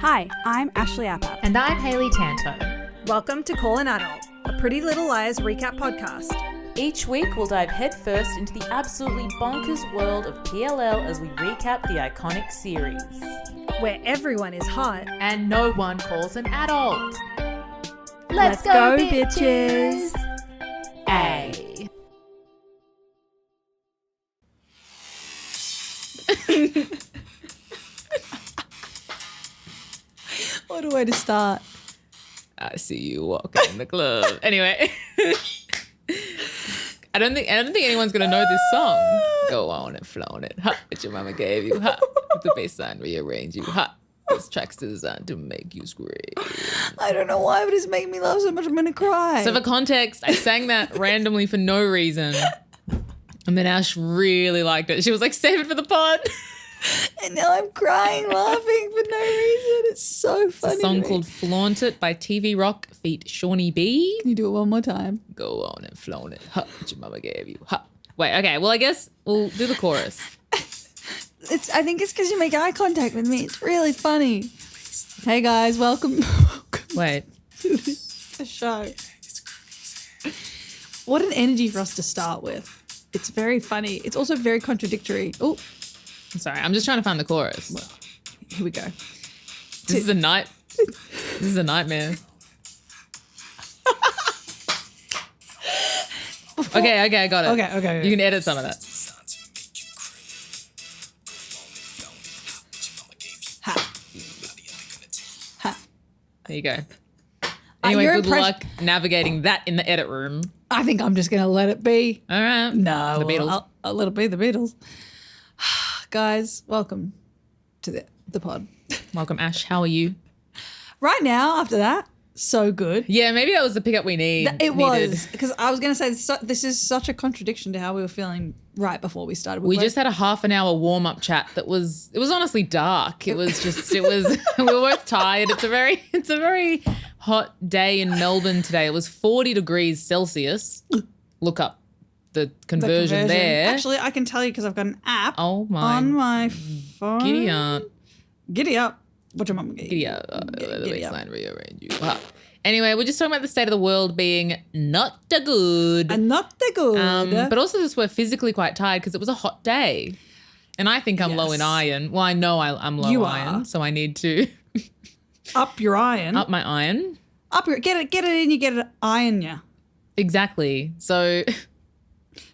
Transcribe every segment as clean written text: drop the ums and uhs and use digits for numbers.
Hi, I'm Ashley Appap. And I'm Hayley Tanto. Welcome to Call an Adult, a Pretty Little Liars recap podcast. Each week we'll dive headfirst into the absolutely bonkers world of PLL as we recap the iconic series. Where everyone is hot. And no one calls an adult. Let's go, bitches! A. What a way to start. I see you walking in the club. Anyway. I don't think anyone's gonna know this song. Go on and flaunt it. Ha, what your mama gave you. Ha, with the bass line rearrange you. Ha, this track's designed to make you scream. I don't know why, but it's making me laugh so much I'm gonna cry. So for context, I sang that randomly for no reason. And then Ash really liked it. She was like, save it for the pod. And now I'm crying, laughing for no reason. It's so funny. It's a song called Flaunt It by TV Rock feat. Shawnee B. Can you do it one more time? Go on and flaunt it. Ha, what your mama gave you. Ha. Wait, okay. Well, I guess we'll do the chorus. I think it's because you make eye contact with me. It's really funny. Hey guys, welcome Wait. to the show. What an energy for us to start with. It's very funny. It's also very contradictory. Oh, I'm sorry. I'm just trying to find the chorus. well, here we go. This is a nightmare. Okay, I got it. Okay. You can edit some of that. Ha. Ha. There you go. Anyway, your good luck navigating that in the edit room. I think I'm just going to let it be. All right. No. The Beatles. I'll let it be the Beatles. Guys, welcome to the pod. Welcome, Ash. How are you? Right now, after that, so good. Yeah, maybe that was the pickup we needed. It was, because I was going to say this is such a contradiction to how we were feeling right before we started. We just had a half an hour warm-up chat that was honestly dark. We were both tired. It's a very hot day in Melbourne today. It was 40 degrees Celsius. Look up the conversion there. Actually, I can tell you because I've got an app on my phone. Giddy up. Giddy up. What's your mum Giddy up. The baseline rearrange you. Wow. Anyway, we're just talking about the state of the world being not the good. And not the good. But also just we're physically quite tired because it was a hot day. And I think I'm low in iron. Well, I know I'm low iron, so I need to up your iron. up my iron. Get it in you, get it iron ya. Exactly. So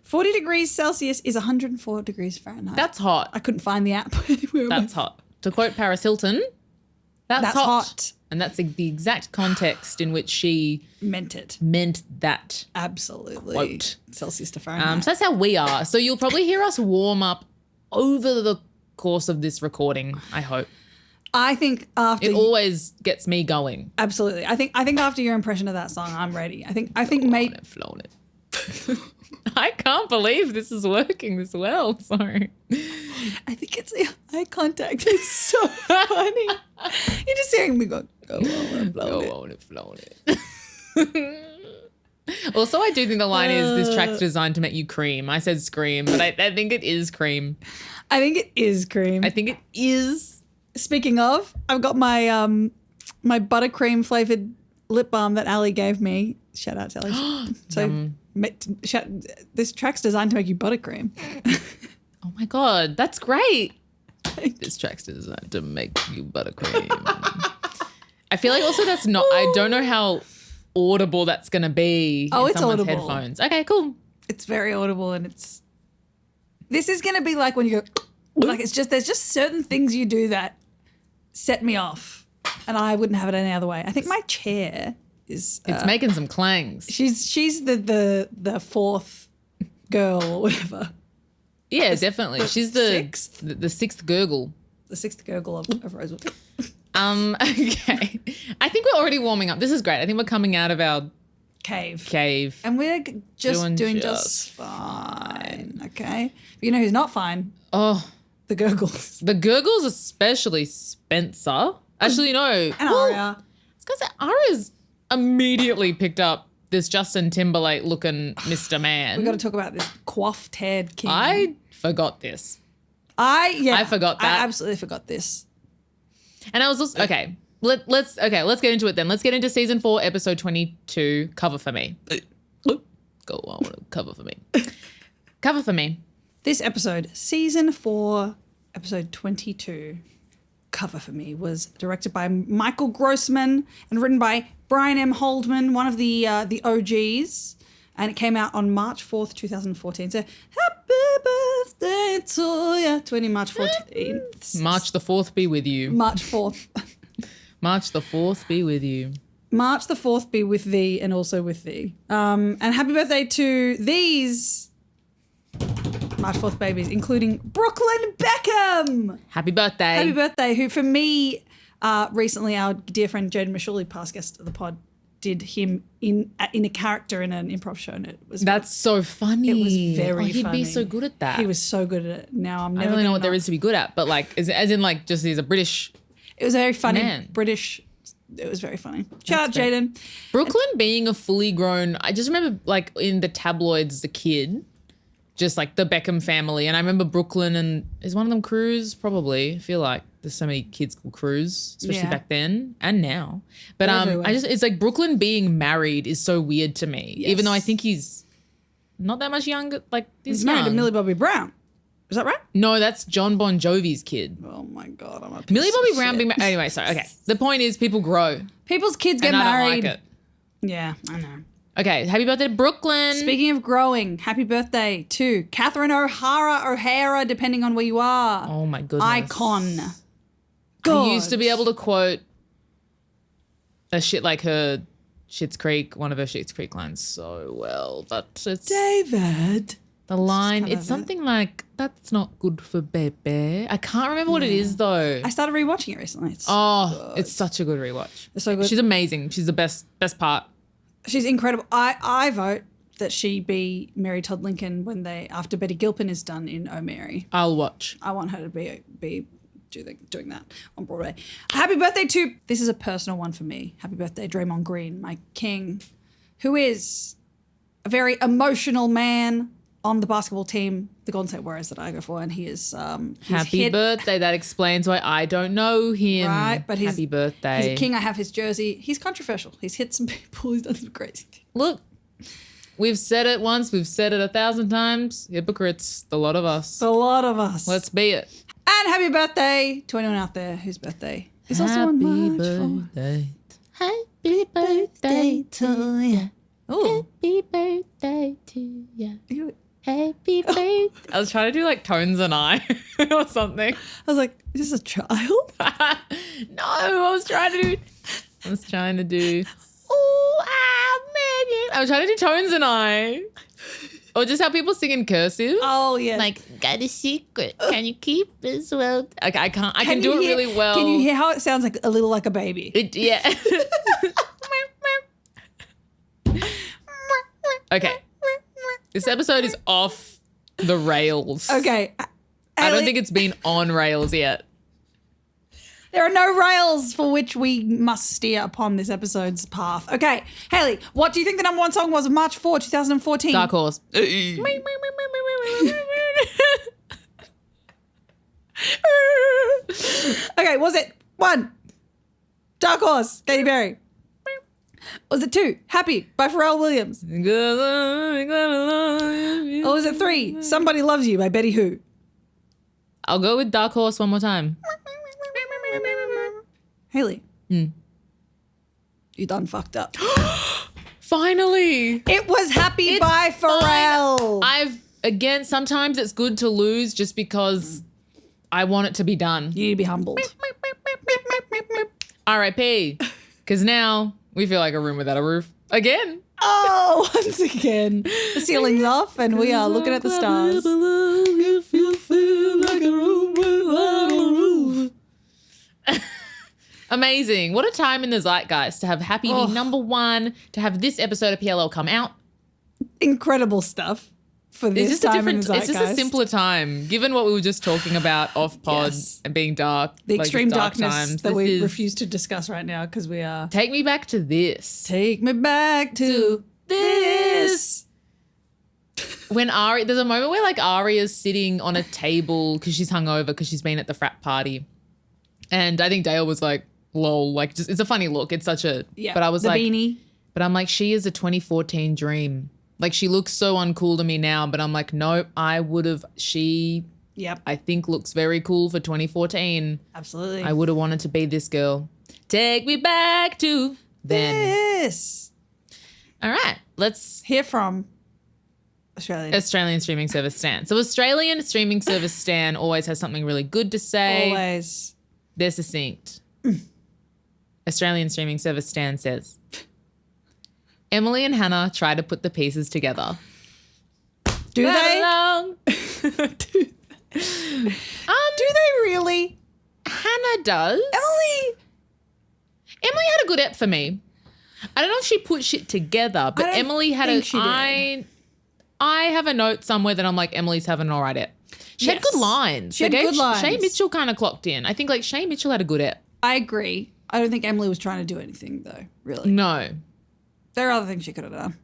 40 degrees Celsius is 104 degrees Fahrenheit. that's hot. I couldn't find the app anywhere. That's hot. To quote Paris Hilton, that's hot. And that's the exact context in which she meant that. Absolutely. Quote. Celsius to Fahrenheit. So that's how we are. So you'll probably hear us warm up over the course of this recording, I hope. I think after it always gets me going. Absolutely. I think after your impression of that song, I'm ready. I think mate flown it. I can't believe this is working this well. Sorry. I think it's the eye contact. It's so funny. You're just hearing me go on and flown it. Also, I do think the line is, this track's designed to make you cream. I said scream, but I think it is cream. I think it is cream. I think it is. Speaking of, I've got my my buttercream flavored lip balm that Ali gave me. Shout out to Ali. So this track's designed to make you buttercream. Oh my God, that's great. This track's designed to make you buttercream. I feel like also that's not, I don't know how audible that's going to be in it's someone's audible. headphones. Okay, cool. It's very audible and this is going to be like when you go, like there's just certain things you do that set me off and I wouldn't have it any other way. I think my chair is. It's making some clangs. She's the fourth girl or whatever. Yeah, definitely. She's the sixth gurgle. The sixth gurgle of Rosewood. Okay. I think we're already warming up. This is great. I think we're coming out of our cave. And we're just doing just fine. Okay. But you know who's not fine? Oh. The gurgles. The gurgles, especially Spencer. Actually, no. And Aria. It's because Aria's immediately picked up this Justin Timberlake looking Mr. Man. We've got to talk about this coiffed haired king. I forgot this. I forgot that. I absolutely forgot this. And I was also, okay, let's get into it then. Let's get into season 4, episode 22, Cover For Me. Go on, cover for me. Cover for me. This episode, season 4, episode 22, Cover For Me, was directed by Michael Grossman and written by Brian M. Holdman, one of the OGs. And it came out on March 4th, 2014. So happy birthday to you. 20 March 14th. March the 4th be with you. March 4th. March the 4th be with you. March the 4th be with thee and also with thee. And happy birthday to these March 4th babies, including Brooklyn Beckham. Happy birthday. Happy birthday, who for me, recently our dear friend Jaden Mashuli, past guest of the pod, did him in a character in an improv show. And it was That's so funny. It was very he'd funny. be so good at that. He was so good at it. Now I'm never I don't really know what there gonna is to be good at, but like, as in like just he's a British It was a very funny man. British. It was very funny. Shout out, great. Jaden. Brooklyn being a fully grown, I just remember like in the tabloids as a kid, just like the Beckham family. And I remember Brooklyn and is one of them Cruz? Probably. I feel like there's so many kids called Cruz, especially Yeah. back then and now. But Everywhere. it's like Brooklyn being married is so weird to me, Yes. even though I think he's not that much younger. Like He's married to young. Millie Bobby Brown. Is that right? No, that's John Bon Jovi's kid. Oh my God. I'm a piece Millie of Bobby Brown shit. being married. Anyway, sorry. Okay. The point is people grow People's kids get and I married. don't like it. Yeah, I know. Okay. Happy birthday to Brooklyn. Speaking of growing, happy birthday to Catherine O'Hara, depending on where you are. Oh my goodness. Icon. I used to be able to quote a shit like her Schitt's Creek, one of her Schitt's Creek lines so well, but it's David. the line. kind It's of something like, that's not good for baby. I can't remember what it is though. I started rewatching it recently. It's, It's such a good rewatch. it's so good. She's amazing. She's the best part. She's incredible. I vote that she be Mary Todd Lincoln when after Betty Gilpin is done in Oh Mary. I'll watch. I want her to be doing that on Broadway. Happy birthday to, this is a personal one for me. Happy birthday, Draymond Green, my king, who is a very emotional man on the basketball team, the Golden State Warriors that I go for, and he is he's Happy birthday. That explains why I don't know him. Right, but happy birthday. He's a king. I have his jersey. He's controversial. He's hit some people. He's done some crazy things. Look, we've said it once. We've said it 1,000 times. Hypocrites, the lot of us. A lot of us. Let's be it. And happy birthday to anyone out there whose birthday is also on March 4th. birthday. Happy birthday to you. Oh, Happy birthday to you. Happy birthday. I was trying to do like tones and I or something. I was like, is this a child? No, I was trying to do. Oh, I was trying to do tones and I. Or just how people sing in cursive. Oh, yeah. Like, got a secret. Can you keep as well? I can't. I can do it really well. Can you hear how it sounds like a little like a baby? Yeah. Okay. This episode is off the rails. Okay. I don't think it's been on rails yet. There are no rails for which we must steer upon this episode's path. Okay, Hayley, what do you think the number one song was of March 4, 2014? Dark Horse. Okay, was it 1, Dark Horse, Katy Perry? Was it 2, Happy by Pharrell Williams? Or was it 3, Somebody Loves You by Betty Who? I'll go with Dark Horse one more time. Hayley. You done fucked up. Finally. It was Happy by Pharrell. Again, sometimes it's good to lose just because I want it to be done. You need to be humbled. R.I.P. Because now we feel like a room without a roof. Again. Oh, once again, the ceiling's off and we are looking at the stars. Amazing. What a time in the zeitgeist to have Happy be number one, to have this episode of PLL come out. Incredible stuff for this time in the zeitgeist. It's just a simpler time, given what we were just talking about off pod Yes. and being dark. The like extreme just dark darkness times. that This we is- refuse to discuss right now because we are. Take me back to this. Take me back to this. When there's a moment where like Ari is sitting on a table because she's hungover because she's been at the frat party. And I think Dale was like, lol, like just, it's a funny look. It's such a, Yeah. but I was the like, beanie. but I'm like, she is a 2014 dream. Like she looks so uncool to me now, but I'm like, nope, she, Yep. I think looks very cool for 2014. Absolutely. I would have wanted to be this girl. Take me back to then. This. All right, let's Hear from Australian streaming service Stan. So Australian streaming service Stan always has something really good to say. Always. They're succinct. Australian streaming service Stan says, Emily and Hannah try to put the pieces together. Do Right they? along. Do they really? Hannah does. Emily had a good ep for me. I don't know if she put shit together, but I don't Emily had think she did. I have a note somewhere that I'm like, Emily's having an all right ep. She had Yes. good lines. She had good lines. Shay Mitchell kind of clocked in. I think like Shay Mitchell had a good ep. I agree. I don't think Emily was trying to do anything though, really. No. There are other things she could have done.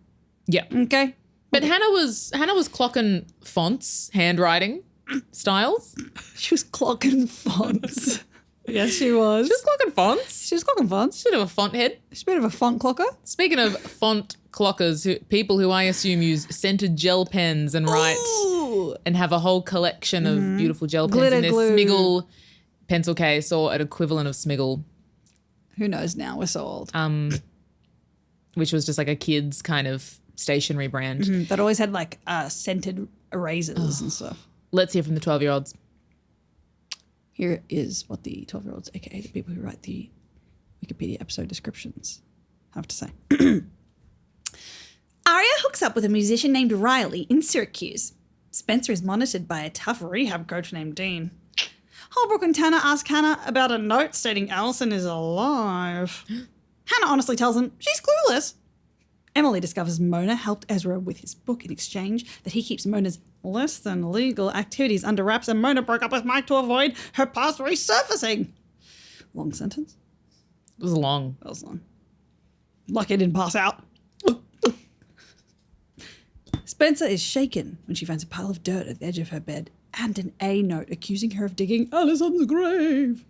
Yeah. Okay. But Hannah was clocking fonts, handwriting styles. She was clocking fonts. Yes, she was. She was clocking fonts. She was clocking fonts. She's a bit of a font head. She's a bit of a font clocker. Speaking of font clockers, people who I assume use scented gel pens and write Ooh. and have a whole collection of beautiful gel pens Glitter in their glue. Smiggle pencil case or an equivalent of Smiggle, Who knows now? We're so old. which was just like a kid's kind of stationery brand. That always had like scented erasers and stuff. Let's hear from the 12-year-olds. Here is what the 12-year-olds, aka the people who write the Wikipedia episode descriptions, have to say. Arya hooks up with a musician named Riley in Syracuse. Spencer is monitored by a tough rehab coach named Dean. Holbrook and Tanner ask Hannah about a note stating Allison is alive. Hannah honestly tells them she's clueless. Emily discovers Mona helped Ezra with his book in exchange, that he keeps Mona's less than legal activities under wraps, and Mona broke up with Mike to avoid her past resurfacing. Long sentence? It was long. That was long. Lucky I didn't pass out. Spencer is shaken when she finds a pile of dirt at the edge of her bed and an A note accusing her of digging Alison's grave.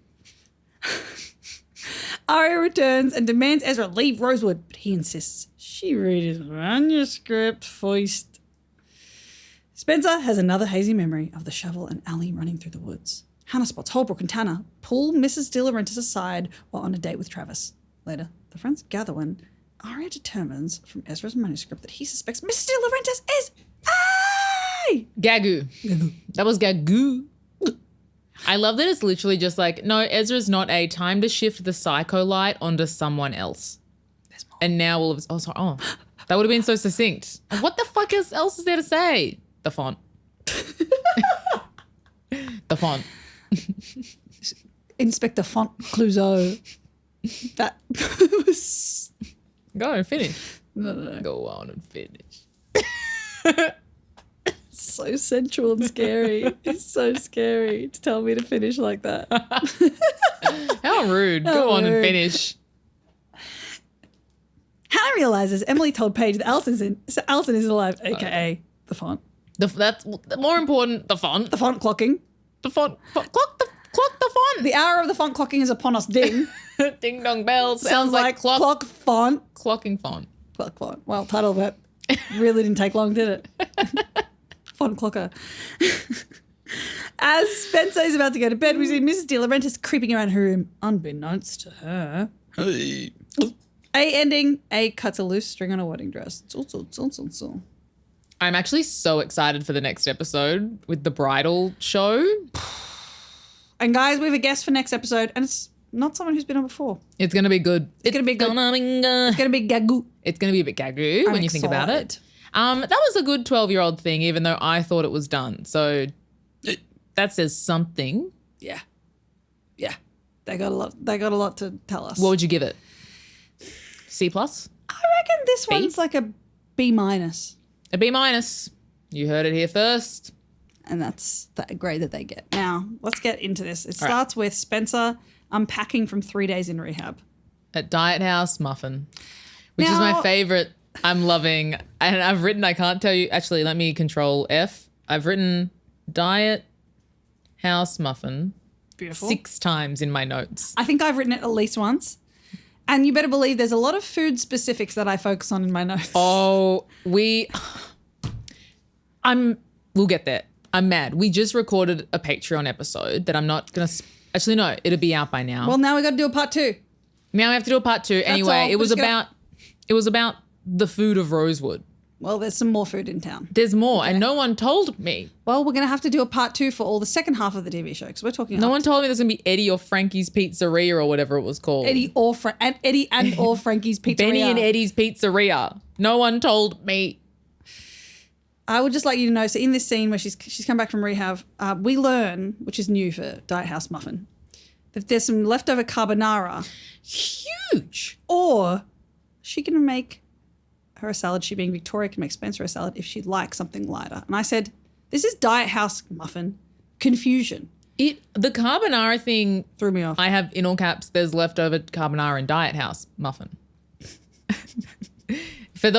Arya returns and demands Ezra leave Rosewood, but he insists she read his manuscript first. Spencer has another hazy memory of the shovel and Allie running through the woods. Hannah spots Holbrook and Tanner pull Mrs. De Laurentiis aside while on a date with Travis. Later, the friends gather when Arya determines from Ezra's manuscript that he suspects Mrs. De Laurentiis is A! Gagoo. That was Gagoo. I love that it's literally just like, no, Ezra's not A. Time to shift the psycho light onto someone else. There's more. And now all of us, that would have been so succinct. What the fuck else is there to say? The font. The font. Inspector Font Clouseau. That was... Go and finish. No. Go on and finish. So sensual and scary. It's so scary to tell me to finish like that. How rude. Go on and rude. finish. Hannah realizes Emily told Paige that Allison is alive, aka the font. That's more important. The font. The font clocking. The font. Clock the font. The hour of the font clocking is upon us. Ding. Ding dong bells. Sounds like clock font. Clocking font. Clock font. Well, title of it really didn't take long, did it? Font clocker. As Spencer is about to go to bed, we see Mrs. De Laurentiis creeping around her room, unbeknownst to her. Hey. A ending. A cuts a loose string on a wedding dress. I'm actually so excited for the next episode with the bridal show. And guys, we have a guest for next episode, and it's not someone who's been on before. It's going to be good. It's gonna be good. It's going to be Gagoo. It's going to be a bit gagoo when you think about it. That was a good 12-year-old thing, even though I thought it was done. So that says something. Yeah. Yeah. They got a lot to tell us. What would you give it? C plus? I reckon this one's like a B minus. A B minus. You heard it here first. And that's the grade that they get. Now, let's get into this. It starts with Spencer unpacking from 3 days in rehab. At Diet House Muffin, which is Now- my favorite. I'm loving. And I've written, I can't tell you. Actually, let me control F. I've written Diet House Muffin. Beautiful. 6 times in my notes. I think I've written it at least once. And you better believe there's a lot of food specifics that I focus on in my notes. Oh, we'll get there. I'm mad. We just recorded a Patreon episode that I'm not going to, actually no, it'll be out by now. Well, now we got to do a part 2. Now we have to do a part 2. Anyway, all. it was about the food of Rosewood. Well, there's some more food in town. There's more, and no one told me. Well, we're going to have to do a part 2 for all the second half of the TV show because we're talking. No one told me there's going to be Eddie or Frankie's Pizzeria or whatever it was called. Eddie and or Frankie's Pizzeria. Benny and Eddie's Pizzeria. No one told me. I would just like you to know, so in this scene where she's come back from rehab, we learn, which is new for Diet House Muffin, that there's some leftover carbonara. Huge. Or she can make her a salad. She being Victoria can make Spencer a salad if she'd like something lighter. And I said, this is Diet House Muffin confusion. The carbonara thing Threw me off. I have in all caps, there's leftover carbonara in Diet House Muffin. For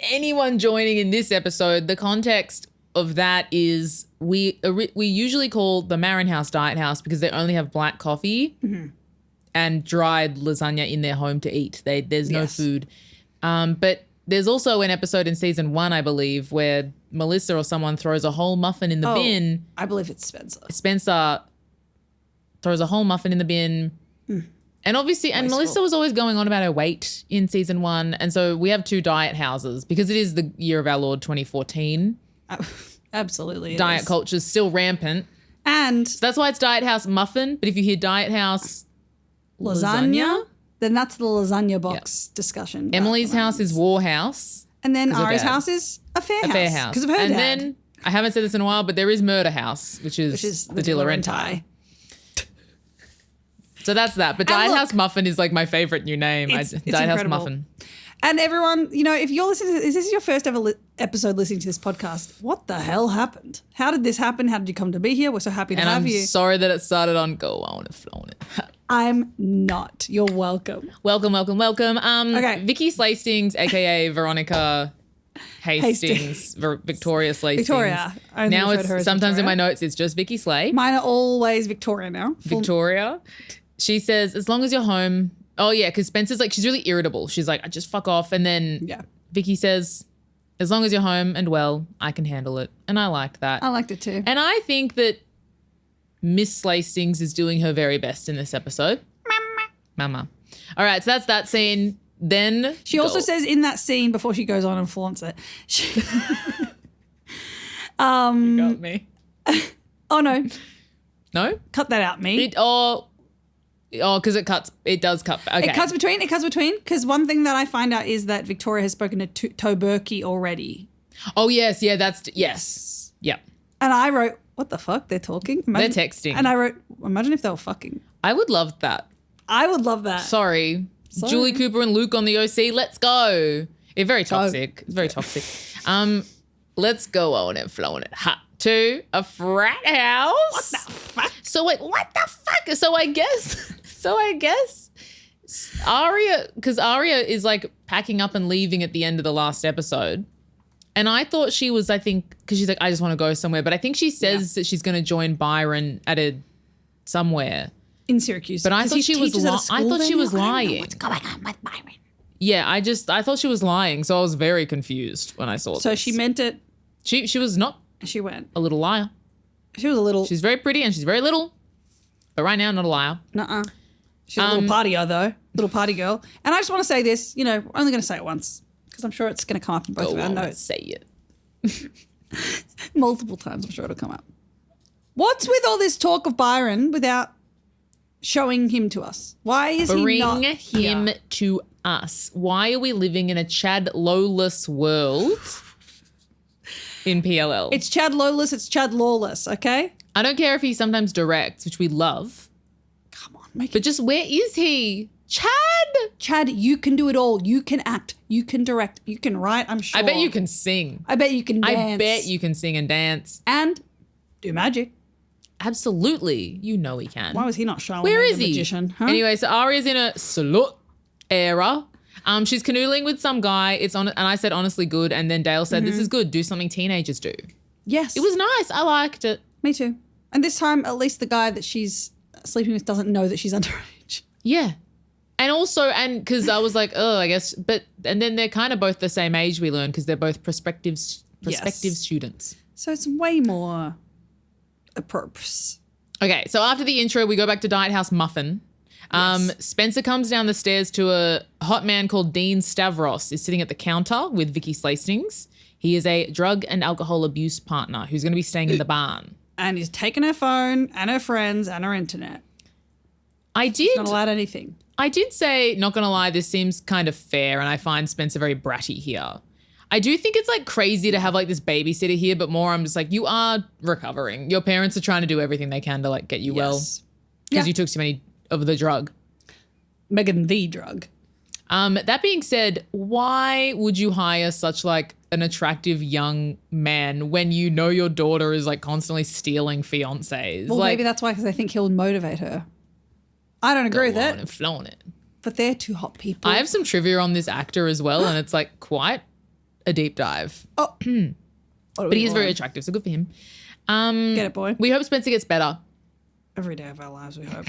anyone joining in this episode, the context of that is we usually call the Marin House Diet House because they only have black coffee and dried lasagna in their home to eat. There's no food. But there's also an episode in season 1, I believe, where Melissa or someone throws a whole muffin in the bin. I believe it's Spencer. Spencer throws a whole muffin in the bin. And obviously, and Melissa was always going on about her weight in season 1. And so we have 2 diet houses because it is the year of our Lord 2014. Absolutely. Diet culture is still rampant. And So that's why it's Diet House Muffin. But if you hear Diet House lasagna, then that's the lasagna box discussion. Emily's house is War House. And then 'cause of Ari's Dad. house is a fair house. A fair house. Because of her and dad. then, I haven't said this in a while, but there is Murder House, which is the De Laurenti. So that's that. But Diet look, House Muffin is like my favorite new name. It's Diet House incredible. Muffin. And everyone, if you're listening to this is your first ever episode listening to this podcast, what the hell happened? How did this happen? How did you come to be here? We're so happy to And have I'm you. sorry that it started on Go On and Flown It. I'm not. You're welcome. Welcome. Okay. Vicky Slastings, aka Veronica Hastings, Victoria Slastings. Victoria. I only Now refer to her it's as sometimes in Victoria. my notes it's just Vicky Slay. Mine are always Victoria now. Victoria. She says, as long as you're home. Oh yeah, because Spencer's like, she's really irritable. She's like, I just fuck off. And then Vicky says, as long as you're home and well, I can handle it. And I liked that. I liked it too. And I think that Miss Slastings is doing her very best in this episode. Mama. All right, so that's that scene. Then She also says in that scene before she goes on and flaunts it. You got me. Oh no, No? cut that out, me. Because it does cut. Okay. It cuts between because one thing that I find out is that Victoria has spoken to Toberky already. Oh, yes. Yeah, yes. Yep. And I wrote, what the fuck? They're talking? They're texting. And I wrote, imagine if they were fucking. I would love that. I would love that. Sorry. Julie Cooper and Luke on the OC. Let's go. It's very toxic. It's very toxic. Let's go on and flown it. To a frat house. What the fuck? So wait, what the fuck? So I guess Aria, because Aria is like packing up and leaving at the end of the last episode. And I thought she was, because she's like, I just want to go somewhere. But I think she says that she's going to join Byron at somewhere. In Syracuse. But I thought she was lying. What's going on with Byron? Yeah, I thought she was lying. So I was very confused when I saw this. So she meant it. She was not She went. a little liar. She was a little. She's very pretty and she's very little. But right now, not a liar. Nuh-uh. She's a little partier though. Little party girl. And I just want to say this, we're only going to say it once because I'm sure it's going to come up in both Go of our on, notes. say it. Multiple times, I'm sure it'll come up. What's with all this talk of Byron without showing him to us? Why is he not Bring him here? to us. Why are we living in a Chad Lowless world in PLL? It's Chad Lawless, it's Chad Lawless, okay? I don't care if he sometimes directs, which we love. Come on, make But it. just where is he? Chad! Chad, you can do it all. You can act, you can direct, you can write, I'm sure. I bet you can sing. I bet you can dance. I bet you can sing and dance. And do magic. Absolutely. You know he can. Why was he not Charlemagne Where is the he? magician? Huh? Anyway, so Aria's in a slut era. She's canoodling with some guy. And I said honestly good, and then Dale said, "This is good. Do something teenagers do." Yes. It was nice. I liked it. Me too. And this time, at least the guy that she's sleeping with doesn't know that she's underage. Yeah. And also, and because I was like, oh, I guess, and then they're kind of both the same age, we learn, because they're both prospective students. So it's way more appropriate. Okay, so after the intro, we go back to Diet House Muffin. Spencer comes down the stairs to a hot man called Dean Stavros, is sitting at the counter with Vicky Slastings. He is a drug and alcohol abuse partner who's going to be staying in the barn. And he's taken her phone and her friends and her internet. He's not allowed anything. I did say, not going to lie, this seems kind of fair, and I find Spencer very bratty here. I do think it's like crazy to have like this babysitter here, but more I'm just like, you are recovering. Your parents are trying to do everything they can to like get you well because you took too many of the drug. Megan the drug. That being said, why would you hire such like an attractive young man when you know your daughter is like constantly stealing fiancés? Well, like, maybe that's why, because I think he'll motivate her. I don't agree with it. And flaunt it. But they're two hot people. I have some trivia on this actor as well, and it's like quite a deep dive. Oh. But he is very attractive, so good for him. Get it, boy. We hope Spencer gets better. Every day of our lives, we hope.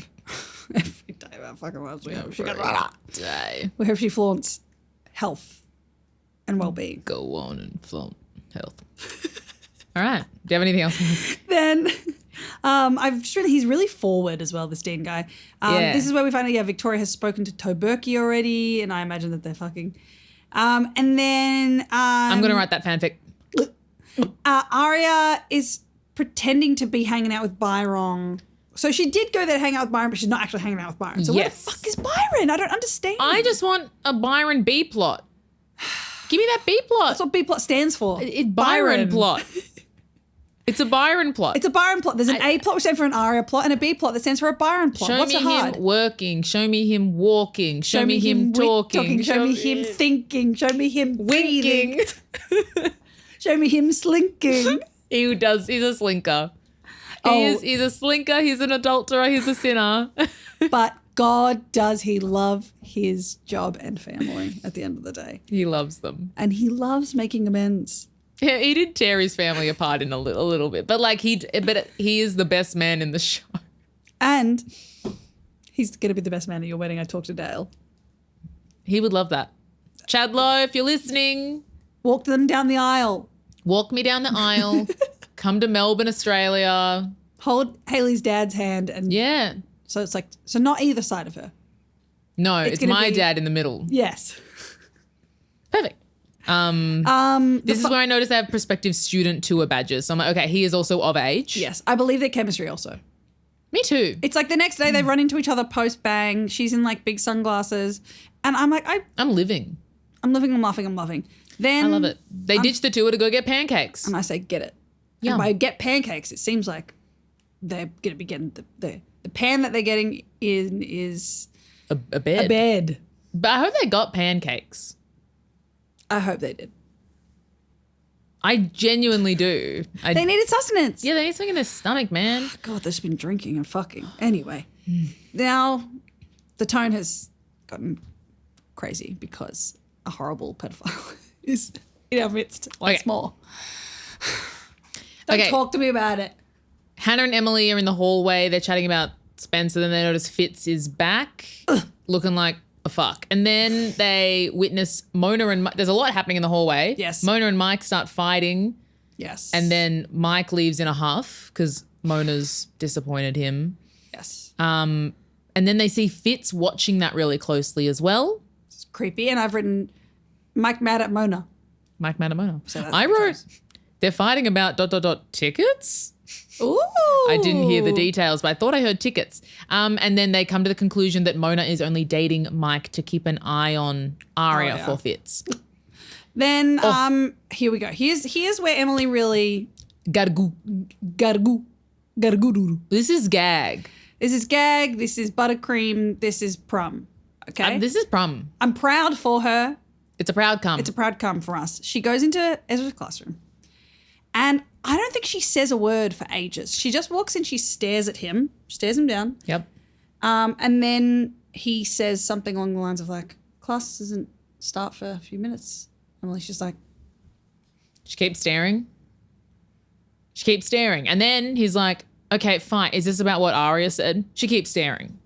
Every day of our fucking lives, we hope she gets Day. We hope she flaunts health and well-being. Go on and flaunt health. All right. Do you have anything else? Then I've just read he's really forward as well, this Dean guy. This is where we find out, Victoria has spoken to Toberky already, and I imagine that they're fucking. And then I'm going to write that fanfic. Arya is pretending to be hanging out with Bywrong. So she did go there to hang out with Byron, but she's not actually hanging out with Byron. So where the fuck is Byron? I don't understand. I just want a Byron B plot. Give me that B plot. That's what B plot stands for. It's Byron plot. It's a Byron plot. It's a Byron plot. There's an A plot which stands for an Arya plot and a B plot that stands for a Byron plot. Show What's me so hard? him working. Show me him walking. Show me him talking. Show me him thinking. Show me him winking. Show me him slinking. He's a slinker. He's a slinker. He's an adulterer. He's a sinner. But God, does he love his job and family at the end of the day. He loves them. And he loves making amends. Yeah, he did tear his family apart in a little bit, but like he is the best man in the show. And he's going to be the best man at your wedding. I talked to Dale. He would love that. Chadlow, if you're listening, walk them down the aisle. Walk me down the aisle. Come to Melbourne, Australia. Hold Hayley's dad's hand, and so it's like not either side of her. No, it's my dad in the middle. Yes. Perfect. This is where I noticed they have prospective student tour badges. So I'm like, okay, he is also of age. Yes, I believe their chemistry also. Me too. It's like the next day they run into each other post bang. She's in like big sunglasses, and I'm like, I'm living, I'm loving. Then I love it. They ditched the tour to go get pancakes, and I say, get it. Yeah. And by get pancakes, it seems like they're gonna be getting the pan that they're getting in is a bed. A bed. But I hope they got pancakes. I hope they did. I genuinely do. They needed sustenance. Yeah, they need something in their stomach, man. God, they've just been drinking and fucking. Anyway, now the tone has gotten crazy because a horrible pedophile is in our midst once more. Don't talk to me about it. Hannah and Emily are in the hallway. They're chatting about Spencer. Then they notice Fitz is back, looking like a fuck. And then they witness Mona and Mike. There's a lot happening in the hallway. Yes. Mona and Mike start fighting. Yes. And then Mike leaves in a huff because Mona's disappointed him. Yes. And then they see Fitz watching that really closely as well. It's creepy. And I've written Mike mad at Mona. Mike mad at Mona. So I wrote they're fighting about ... tickets. Ooh. I didn't hear the details, but I thought I heard tickets. And then they come to the conclusion that Mona is only dating Mike to keep an eye on Arya for Fitz. Then here we go. Here's where Emily really Gargoo. This is gag. This is gag. This is buttercream. This is prom. Okay. This is prom. I'm proud for her. It's a proud come. It's a proud come for us. She goes into Ezra's classroom, and I don't think she says a word for ages. She just walks in, she stares at him, stares him down. Yep. And then he says something along the lines of like, class doesn't start for a few minutes. Emily's just like. She keeps staring. And then he's like, okay, fine. Is this about what Arya said? She keeps staring.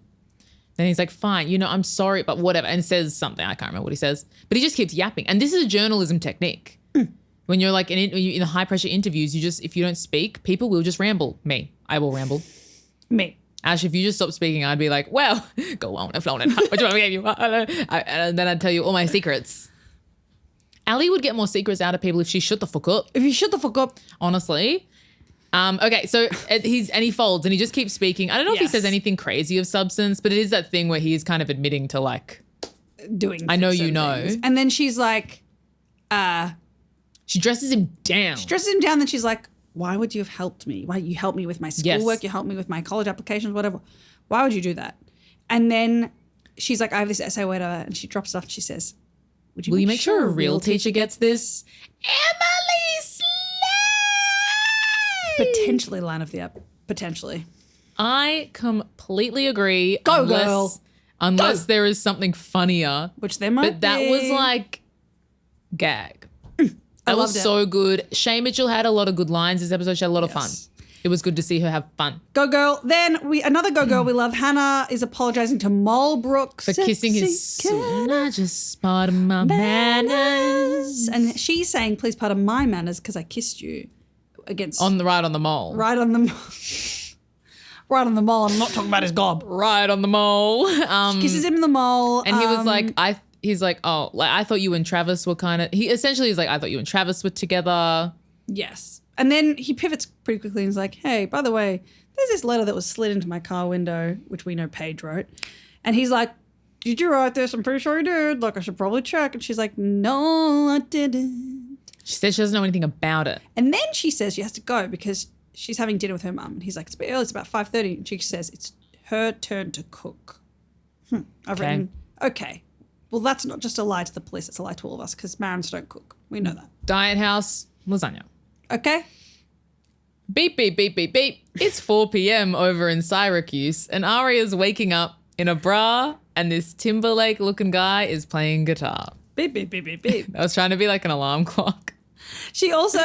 Then he's like, fine, I'm sorry, but whatever. And says something. I can't remember what he says. But he just keeps yapping. And this is a journalism technique. When you're like in the high pressure interviews, if you don't speak, people will just ramble. I will ramble. Me. Ash, if you just stop speaking, I'd be like, well, go on, I've flown it. What do you want me to give you? And then I'd tell you all my secrets. Ali would get more secrets out of people if she shut the fuck up. If you shut the fuck up. Honestly. Okay, so he folds and he just keeps speaking. I don't know if he says anything crazy of substance, but it is that thing where he is kind of admitting to like doing. I know you know. Things. And then she's like, she dresses him down. Then she's like, why would you have helped me? Why you helped me with my schoolwork? You helped me with my college applications, whatever. Why would you do that? And then she's like, I have this essay, whatever, and she drops off. And she says, Will you make sure a real teacher gets this? Emily Slade! Potentially line of the app. Potentially. I completely agree. Go, girl. Unless there is something funnier. Which there might be. But that was like gag. That was so good. Shay Mitchell had a lot of good lines this episode. She had a lot of fun. It was good to see her have fun. Go girl. Then another go girl we love. Hannah is apologizing to Mulbrook for kissing his son. I just pardon my manners. And she's saying, please pardon my manners because I kissed you against right on the mole. Right on the right on the mole. I'm not talking about his gob. Right on the mole. She kisses him in the mole. And he was like, he's like, oh, like I thought you and Travis were kind of. He essentially is like, I thought you and Travis were together. Yes. And then he pivots pretty quickly and he's like, hey, by the way, there's this letter that was slid into my car window, which we know Paige wrote. And he's like, did you write this? I'm pretty sure you did. Like, I should probably check. And she's like, no, I didn't. She says she doesn't know anything about it. And then she says she has to go because she's having dinner with her mum. And he's like, it's a bit early. It's about 5:30. And she says, it's her turn to cook. I've written, okay. Well, that's not just a lie to the police. It's a lie to all of us because Marins don't cook. We know that. Diet House, lasagna. Okay. Beep, beep, beep, beep, beep. It's 4 p.m. over in Syracuse and Aria's waking up in a bra and this Timberlake-looking guy is playing guitar. Beep, beep, beep, beep, beep. I was trying to be like an alarm clock. She also,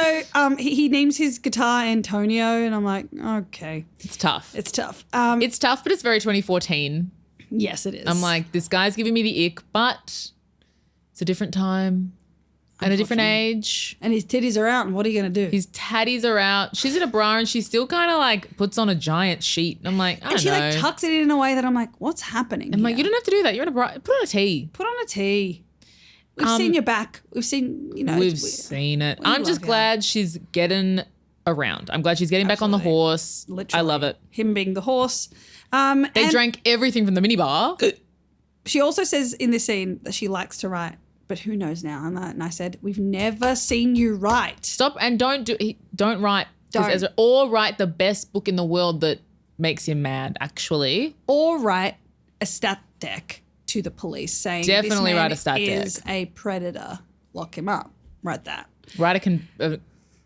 he names his guitar Antonio and I'm like, okay. It's tough. It's tough. It's tough, but it's very 2014. Yes, it is. I'm like, this guy's giving me the ick, but it's a different time. And a different age. And his titties are out, and what are you going to do? His tatties are out. She's in a bra and she still kind of like puts on a giant sheet. And I'm like, I don't know. And she like tucks it in a way that I'm like, what's happening I'm here? like, you don't have to do that. You're in a bra. Put on a tee. Put on a tee. We've seen your back. We've seen, We've seen it. I'm just glad she's getting around. I'm glad she's getting back on the horse. Literally. I love it. Him being the horse. They drank everything from the minibar. She also says in this scene that she likes to write. But who knows now? And I said, we've never seen you write. Stop and don't write. Don't. Or write the best book in the world that makes you mad, actually. Or write a stat deck to the police saying definitely this man write a stat is deck. a predator. Lock him up. Write that. Write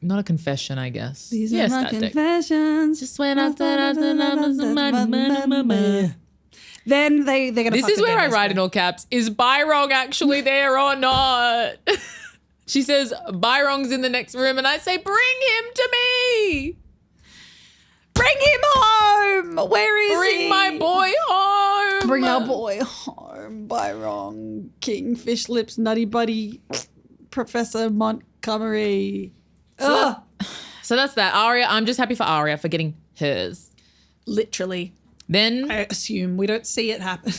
not a confession, I guess. These are my confessions. Just when I thought I the numbers of money. Then they're gonna. This is where I write in all caps. Is Bywrong actually there or not? She says Bywrong's in the next room, and I say, bring him to me. Bring him home. Where is he? Bring my boy home. Bring our boy home. Bywrong, Kingfish Lips, Nutty Buddy, Professor Montgomery. So that's that. Aria. I'm just happy for Aria for getting hers. Literally. Then I assume we don't see it happen.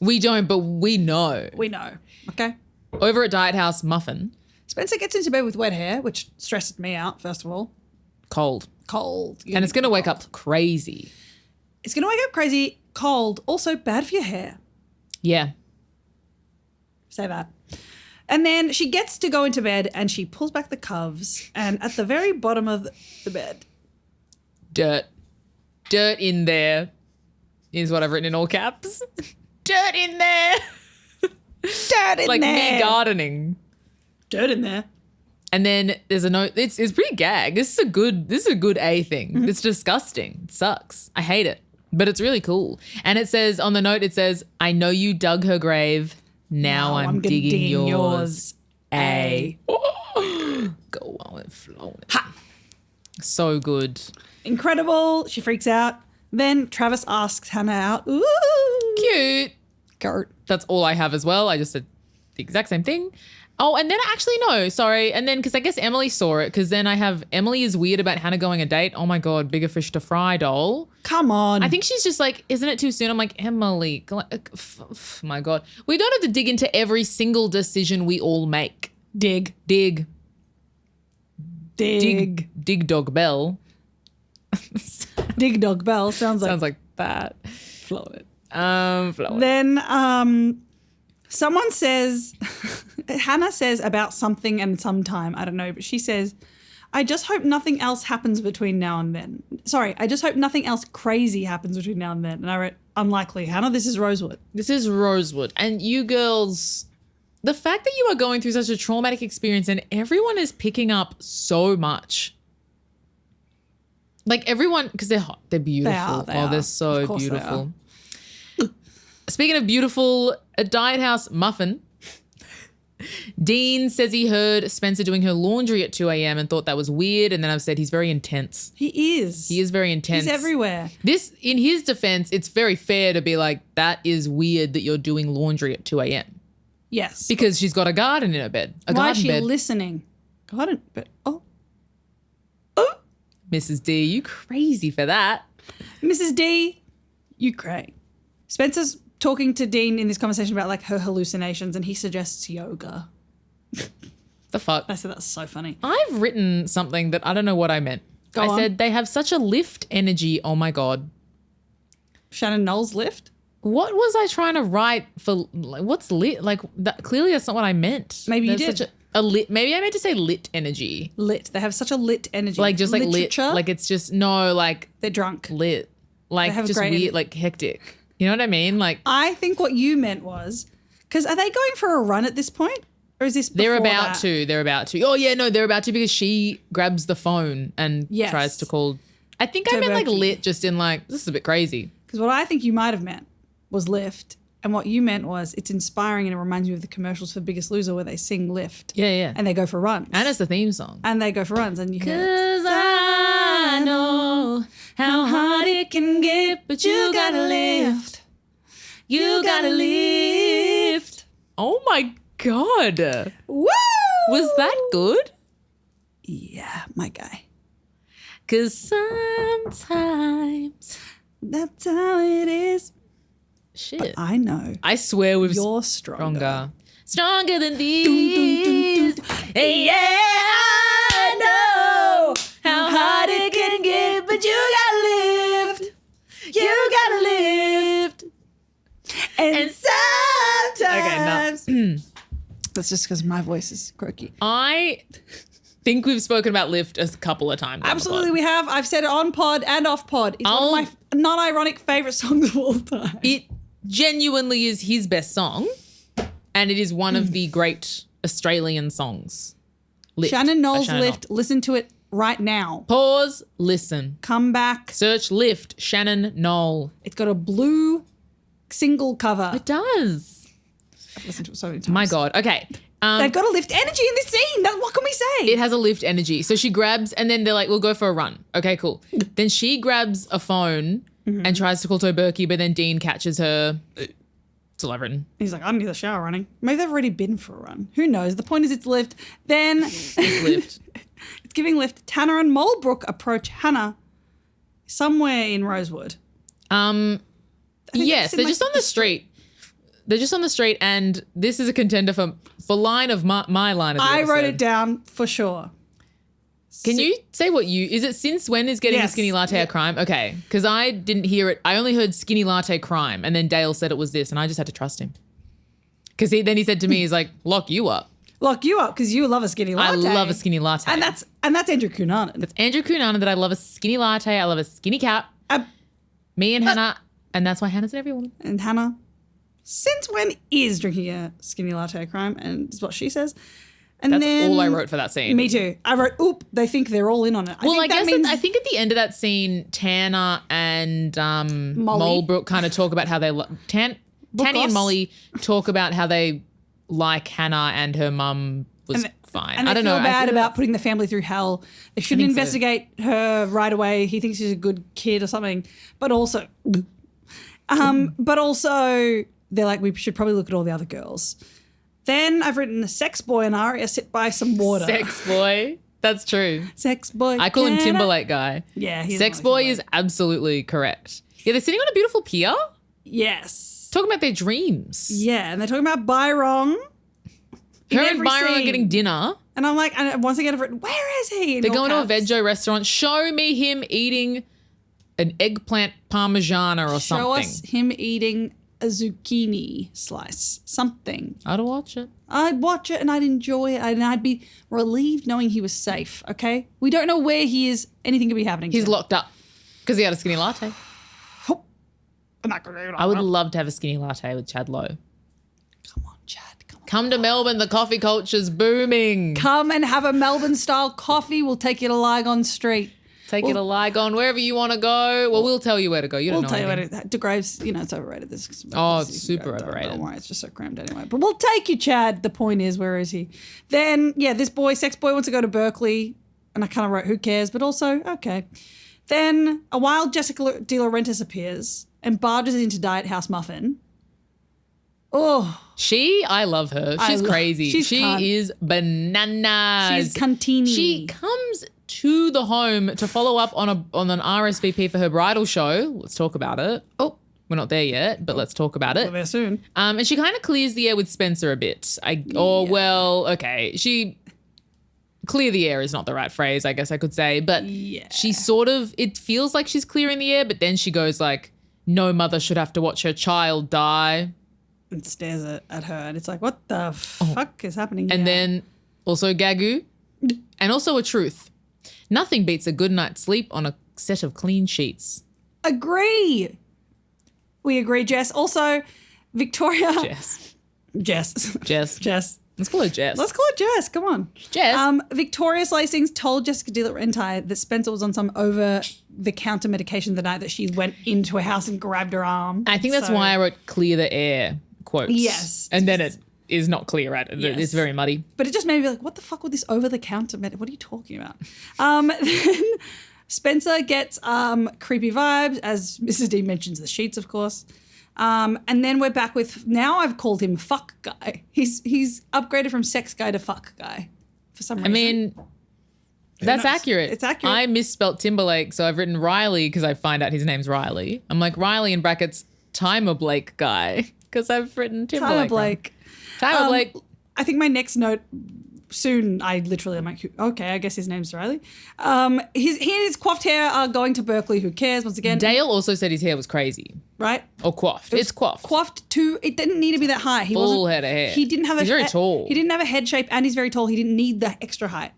We don't, but we know. We know. Okay. Over at Diet House, Muffin. Spencer gets into bed with wet hair, which stresses me out, first of all. Cold. And it's going to wake up crazy. It's going to wake up crazy, cold, also bad for your hair. Yeah. Say that. And then she gets to go into bed and she pulls back the covers and at the very bottom of the bed. Dirt in there is what I've written in all caps. Dirt in there. Dirt in like there. me gardening. Dirt in there. And then there's a note. It's pretty gag. This is a good A thing. Mm-hmm. It's disgusting. It sucks. I hate it. But it's really cool. And it says on the note, it says, I know you dug her grave. Now I'm digging yours. A. Go on and flow. Ha. So good. Incredible. She freaks out. Then Travis asks Hannah out. Ooh. Cute. Goat. That's all I have as well. I just said the exact same thing. Oh, and then actually, no, sorry. And then, because I guess Emily saw it, because then I have Emily is weird about Hannah going a date. Oh my God, bigger fish to fry, doll. Come on. I think she's just like, isn't it too soon? I'm like, Emily, my God. We don't have to dig into every single decision we all make. Dig. Dig. Dig. Dig Dog Bell. Dig Dog Bell. Sounds like that. Flow it. Flow it. Then someone says, Hannah says about something and sometime, I don't know, but she says, I just hope nothing else happens between now and then. Sorry, I just hope nothing else crazy happens between now and then. And I wrote, unlikely. Hannah, this is Rosewood. This is Rosewood. And you girls, the fact that you are going through such a traumatic experience and everyone is picking up so much. Like everyone, because they're hot, they're beautiful. They are. They're so Of course beautiful. Speaking of beautiful, a Diet House muffin. Dean says he heard Spencer doing her laundry at 2 a.m. and thought that was weird. And then I've said he's very intense. He is. He is very intense. He's everywhere. This, in his defense, it's very fair to be like, that is weird that you're doing laundry at 2 a.m. Yes. Because she's got a garden in her bed. Why is garden she bed. listening? Garden bed. Oh. Mrs. D, you crazy for that. Mrs. D, you cray. Spencer's talking to Dean in this conversation about like her hallucinations and he suggests yoga. The fuck? I said that's so funny. I've written something that I don't know what I meant. Go I on. said they have such a lift energy. Oh my God. Shannon Noll's lift? What was I trying to write for? Like, what's lit? Like that, clearly that's not what I meant. Maybe you There's did. such a lit. Maybe I meant to say lit energy. Lit. They have such a lit energy. Like just like Literature, lit. Like it's just no like they're drunk. lit. Like They have just great weird. energy. Like hectic. You know what I mean? Like I think what you meant was, because are they going for a run at this point? Or is this they're before about that? to. They're about to. Oh yeah, no, they're about to because she grabs the phone and Yes. tries to call. I think I meant like Turbo. lit, just in like this is a bit crazy. Because what I think you might have meant was lift. And what you meant was it's inspiring and it reminds me of the commercials for Biggest Loser where they sing lift. Yeah, yeah. And they go for runs. And it's the theme song. And they go for runs and you hear 'Cause I know how hard it can get, but you gotta lift. You gotta lift. Oh my God. Woo! Was that good? Yeah, my guy. 'Cause sometimes. That's how it is. Shit. I know. I swear we've You're stronger. Stronger than these. Hey, yeah, I know how hard it can get, but you gotta lift. You gotta lift. And sometimes. Okay, That's just because my voice is croaky. I think we've spoken about lift a couple of times. on the Absolutely, pod. we have. I've said it on pod and off pod. It's one of my non-ironic favorite songs of all time. It genuinely is his best song, and it is one of the great Australian songs. Lift Shannon by Noll's Shannon Lift. Noll. Listen to it right now. Pause, listen. Come back. Search Lift, Shannon Noll. It's got a blue single cover. It does. I've listened to it so many times. My God. Okay. They've got a lift energy in this scene. What can we say? It has a lift energy. So she grabs and then they're like, we'll go for a run. Okay, cool. Then she grabs a phone and tries to call Toberky, but then Dean catches her. It's 11. He's like, I need the shower running. Maybe they've already been for a run. Who knows? The point is it's lift. Then It's lift. it's giving lift. Tanner and Mulbrook approach Hannah somewhere in Rosewood. Yes, in, they're like, just on the street. They're just on the street, and this is a contender for line of my line of the I wrote episode. it down for sure. Can you say what is it since when is getting a Yes. skinny latte a crime? Okay, because I didn't hear it. I only heard skinny latte crime, and then Dale said it was this, and I just had to trust him. Because then he said to me, he's like, lock you up. Lock you up because you love a skinny latte. I love a skinny latte. And that's Andrew Cunanan. That's Andrew Cunanan that I love a skinny latte. I love a skinny cat. Me and Hannah, and that's why Hannah's in every woman. And Hannah, since when is drinking a skinny latte a crime? And is what she says. And That's then, all I wrote for that scene. Me too. I wrote, oop, they think they're all in on it. Well, I think guess I think at the end of that scene, Tanner and Molly. Mulbrook kind of talk about how they Tanny Bookos. and Molly talk about how they like Hannah and her mum was And fine. And they I don't feel know. bad about putting the family through hell. They shouldn't think so. investigate her right away. He thinks she's a good kid or something. But also, they're like, we should probably look at all the other girls. Then I've written Sex Boy and Aria sit by some water. Sex Boy. That's true. Sex Boy. I call him Timberlake guy. Yeah, he's Sex Boy is absolutely correct. Yeah, they're sitting on a beautiful pier. Yes. Talking about their dreams. Yeah, and they're talking about Bywrong. Her and Byron are getting dinner. And I'm like, and once again, I've written, where is he? They're going to a veggie restaurant. Show me him eating an eggplant parmigiana or something. Show us him eating a zucchini slice, something. I'd watch it. I'd watch it and I'd enjoy it and I'd be relieved knowing he was safe, okay? We don't know where he is. Anything could be happening. He's locked up because he had a skinny latte. I would love to have a skinny latte with Chad Lowe. Come on, Chad. Come to Melbourne. The coffee culture's booming. Come and have a Melbourne-style coffee. We'll take you to Lygon Street. Take you to Lygon, wherever you want to go. Well, we'll tell you where to go. You don't know We'll tell anything. you where to. De Grave's, it's overrated. It's super overrated. Don't worry, it's just so crammed anyway. But we'll take you, Chad. The point is, where is he? Then, this boy, sex boy, wants to go to Berkeley. And I kind of wrote, who cares? But also, okay. Then a wild Jessica De Laurentiis appears and barges into Diet House Muffin. Oh. I love her. She's crazy. She is bananas. She's cuntini. She comes to the home to follow up on an RSVP for her bridal show. Let's talk about it. Oh, we're not there yet, but let's talk about it. We're there soon. And she kind of clears the air with Spencer a bit. Clear the air is not the right phrase, I guess I could say. But she it feels like she's clearing the air, but then she goes like, no mother should have to watch her child die. And stares at her and it's like, what the fuck is happening here? And then also Gagu and also a truth. Nothing beats a good night's sleep on a set of clean sheets. Agree. We agree, Jess. Also, Victoria. Jess. Let's call her Jess. Let's call her Jess. Come on. Jess. Victoria Slasings told Jessica De Laurentiis that Spencer was on some over-the-counter medication the night that she went into a house and grabbed her arm. I think that's why I wrote clear the air quotes. Yes. And then it is not clear, right? Yes. It's very muddy. But it just made me be like, what the fuck with this over-the-counter what are you talking about? Then Spencer gets creepy vibes, as Mrs. D mentions the sheets, of course. And then we're back with, now I've called him fuck guy. He's upgraded from sex guy to fuck guy for some reason. I mean, that's accurate. It's accurate. I misspelt Timberlake, so I've written Riley because I find out his name's Riley. I'm like, Riley in brackets, Timer Blake guy, because I've written Timberlake. Timer Blake. I think my next note soon, I'm like, okay, I guess his name's Riley. He and his coiffed hair are going to Berkeley. Who cares? Once again, Dale also said his hair was crazy. Right? Or coiffed. It's coiffed. Coiffed too. It didn't need to be that high. He Full head of hair. He didn't have He's very tall. He didn't have a head shape and he's very tall. He didn't need the extra height,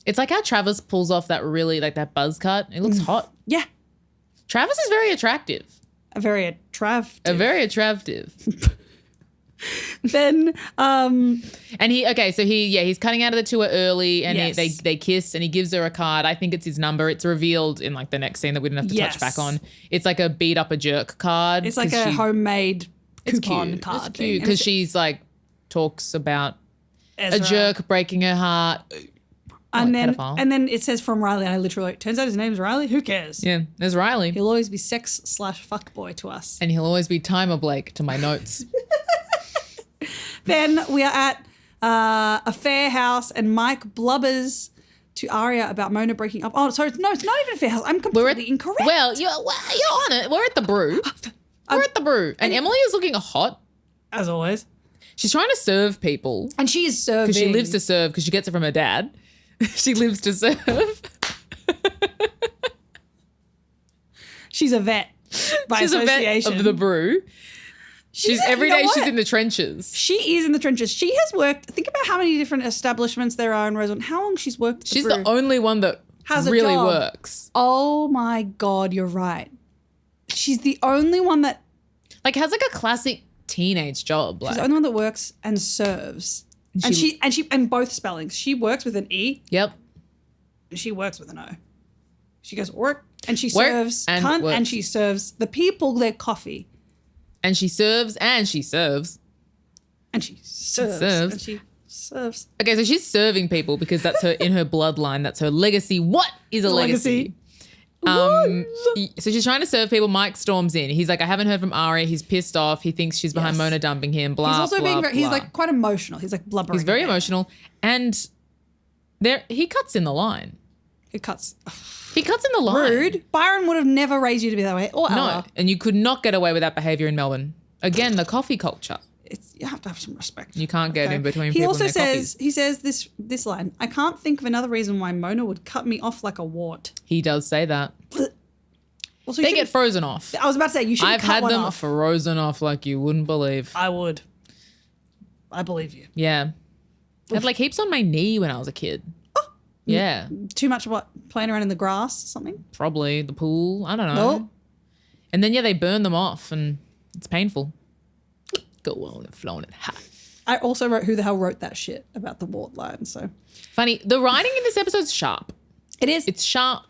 It's like how Travis pulls off that really, like that buzz cut. It looks hot. Yeah. Travis is very attractive. Very attractive. Then and he's cutting out of the tour early and they kiss and he gives her a card. I think it's his number. It's revealed in like the next scene that we didn't have to touch back on. It's like a beat up a jerk card. It's like a homemade coupon card. It's cute because she's like talks about Ezra. A jerk breaking her heart. And then it says from Riley, and I literally, turns out his name's Riley. Who cares? Yeah, there's Riley. He'll always be sex/fuckboy to us. And he'll always be Timer Blake to my notes. Then we are at a fair house and Mike blubbers to Aria about Mona breaking up. Oh, sorry. No, it's not even a fair house. I'm completely incorrect. Well, you're on it. We're at the brew. And Emily is looking hot. As always. She's trying to serve people. And she is serving. Because she lives to serve because she gets it from her dad. She lives to serve. She's a vet by association. She's a vet of the brew. Every day she's in the trenches. She is in the trenches. She has worked, think about how many different establishments there are in Roseland. How long she's worked at the She's brew. the only one that has really a job. works. Oh my God, you're right. She's the only one that has like a classic teenage job. She's the only one that works and serves. And both spellings. She works with an E. Yep. And she works with an O. She goes work and she serves and she serves the people their coffee. And she serves and she serves. And she serves. And she Serves. Okay, so she's serving people because that's her in her bloodline. That's her legacy. What is a legacy? So she's trying to serve people. Mike storms in. He's like, I haven't heard from Aria. He's pissed off. He thinks she's behind Mona dumping him. Blah, he's also blah, being, he's like quite emotional. He's like blubbering. He's very emotional. And he cuts in the line. He cuts in the line. Rude. Byron would have never raised you to be that way. Or No, Ella. and you could not get away with that behavior in Melbourne. Again, the coffee culture. You have to have some respect. You can't get in between He people also and their says, coffees. he says this line, I can't think of another reason why Mona would cut me off like a wart. He does say that. Also, They get frozen off. I was about to say, you should I've cut had one them off. frozen off like you wouldn't believe. I would. I believe you. Yeah. I had like heaps on my knee when I was a kid. Oh. Yeah. Too much what? Playing around in the grass or something? Probably the pool. I don't know. No. And then, they burn them off and it's painful. Go on and flown it high. I also wrote who the hell wrote that shit about the wart line, so. Funny. The writing in this episode's sharp. It is. It's sharp.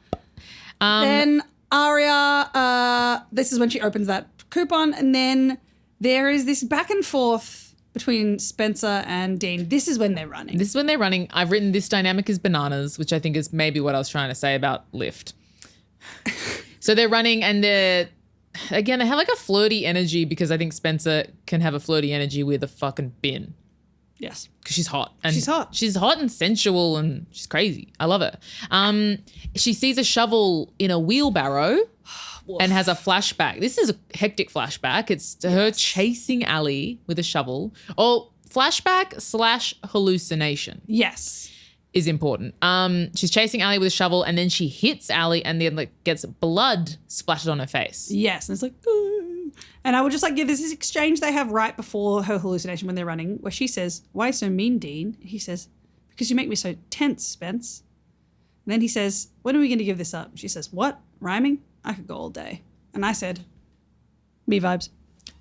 Then Aria, this is when she opens that coupon, and then there is this back and forth between Spencer and Dean. This is when they're running. I've written this dynamic is bananas, which I think is maybe what I was trying to say about Lyft. So they're running and they have like a flirty energy because I think Spencer can have a flirty energy with a fucking bin. Yes. Because she's hot. And she's hot. She's hot and sensual and she's crazy. I love her. She sees a shovel in a wheelbarrow and has a flashback. This is a hectic flashback. It's to her chasing Ali with a shovel. Oh, flashback / hallucination. Yes. Is important. She's chasing Ali with a shovel and then she hits Ali and then like gets blood splattered on her face. Yes. And it's like, ooh. And I would just like give this exchange they have right before her hallucination when they're running, where she says, why so mean, Dean? He says, because you make me so tense, Spence. And then he says, when are we going to give this up? She says, what? Rhyming? I could go all day. And I said, me vibes.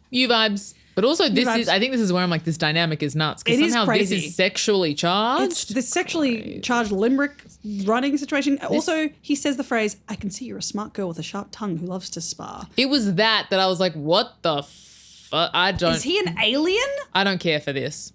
You vibes. But also vibes. I think this is where I'm like, this dynamic is nuts. Because It is somehow crazy. this is sexually charged. It's this sexually charged limerick running situation. Also, he says the phrase, I can see you're a smart girl with a sharp tongue who loves to spar. It was that I was like, what the fuck? Is he an alien? I don't care for this.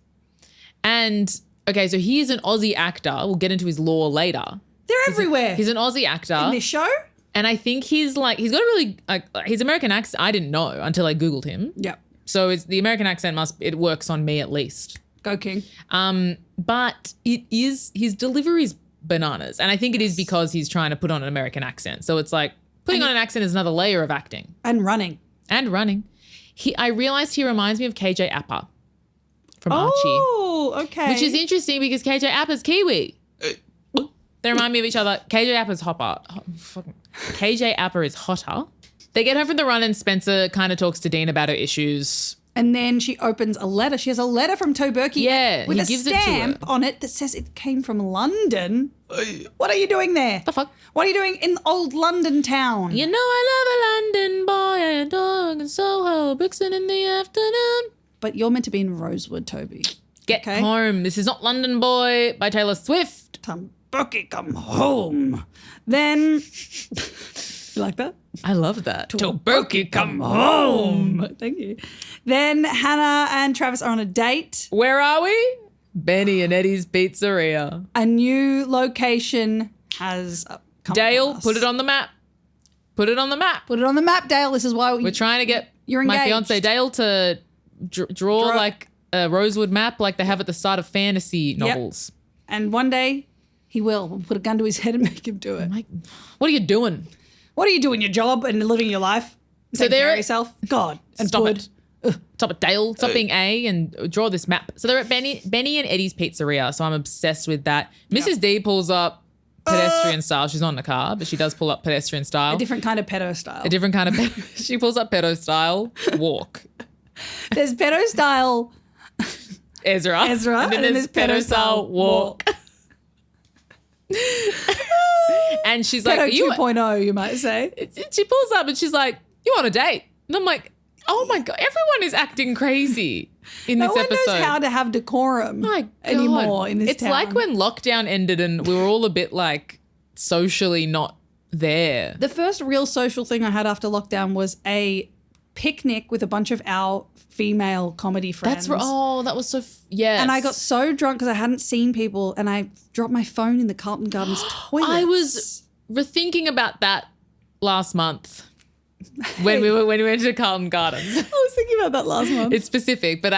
And, okay, so he is an Aussie actor. We'll get into his lore later. They're everywhere. He's an Aussie actor. in this show? And I think he's got a really, his American accent, I didn't know until I Googled him. Yep. So it's the American accent it works on me at least. Go King. But his delivery is bananas. And I think it is because he's trying to put on an American accent. So it's like putting on an accent is another layer of acting. And running. I realized he reminds me of KJ Appa from Archie. Oh, okay. Which is interesting because KJ Appa's Kiwi. They remind me of each other. KJ Appa's hopper. KJ Appa is hotter. They get home from the run and Spencer kind of talks to Dean about her issues. And then she opens a letter. She has a letter from Toberky with he a gives it to her. stamp on it that says it came from London. What are you doing there? The fuck? What are you doing in old London town? You know I love a London boy and a dog in Soho, Brixton in the afternoon. But you're meant to be in Rosewood, Toby. Get home. This is not London Boy by Taylor Swift. Toberky, come home. Then, you like that? I love that. Toberky, come home. Thank you. Then Hannah and Travis are on a date. Where are we? Benny and Eddie's Pizzeria. A new location has come Dale, to us. put it on the map. Put it on the map. Put it on the map, Dale. This is why We're trying to get You're my engaged. fiance Dale to draw like a Rosewood map like they have at the start of fantasy novels. And one day he will. We'll put a gun to his head and make him do it. Like, what are you doing? What are you doing your job and living your life? So Take care they're of yourself. God. And Stop Pud. it. Stop it, Dale. Stop being A and draw this map. So they're at Benny and Eddie's Pizzeria. So I'm obsessed with that. Mrs. D pulls up pedestrian style. She's not in the car, but she does pull up pedestrian style. A different kind of pedo style. A different kind of she pulls up pedo style walk. There's pedo style Ezra. and then there's pedo style walk. And she's like, pedo are you 2.0, you might say. she pulls up and she's like, you on a date? And I'm like, oh my God, everyone is acting crazy in No this one episode. knows how to have decorum My God. anymore in this It's town. like when lockdown ended and we were all a bit like socially not there. The first real social thing I had after lockdown was a picnic with a bunch of our female comedy friends. That's right. Oh, that was so, yes. And I got so drunk because I hadn't seen people and I dropped my phone in the Carlton Gardens toilet. I was rethinking about that last month when we went to Carlton Gardens. I was thinking about that last month. It's specific, but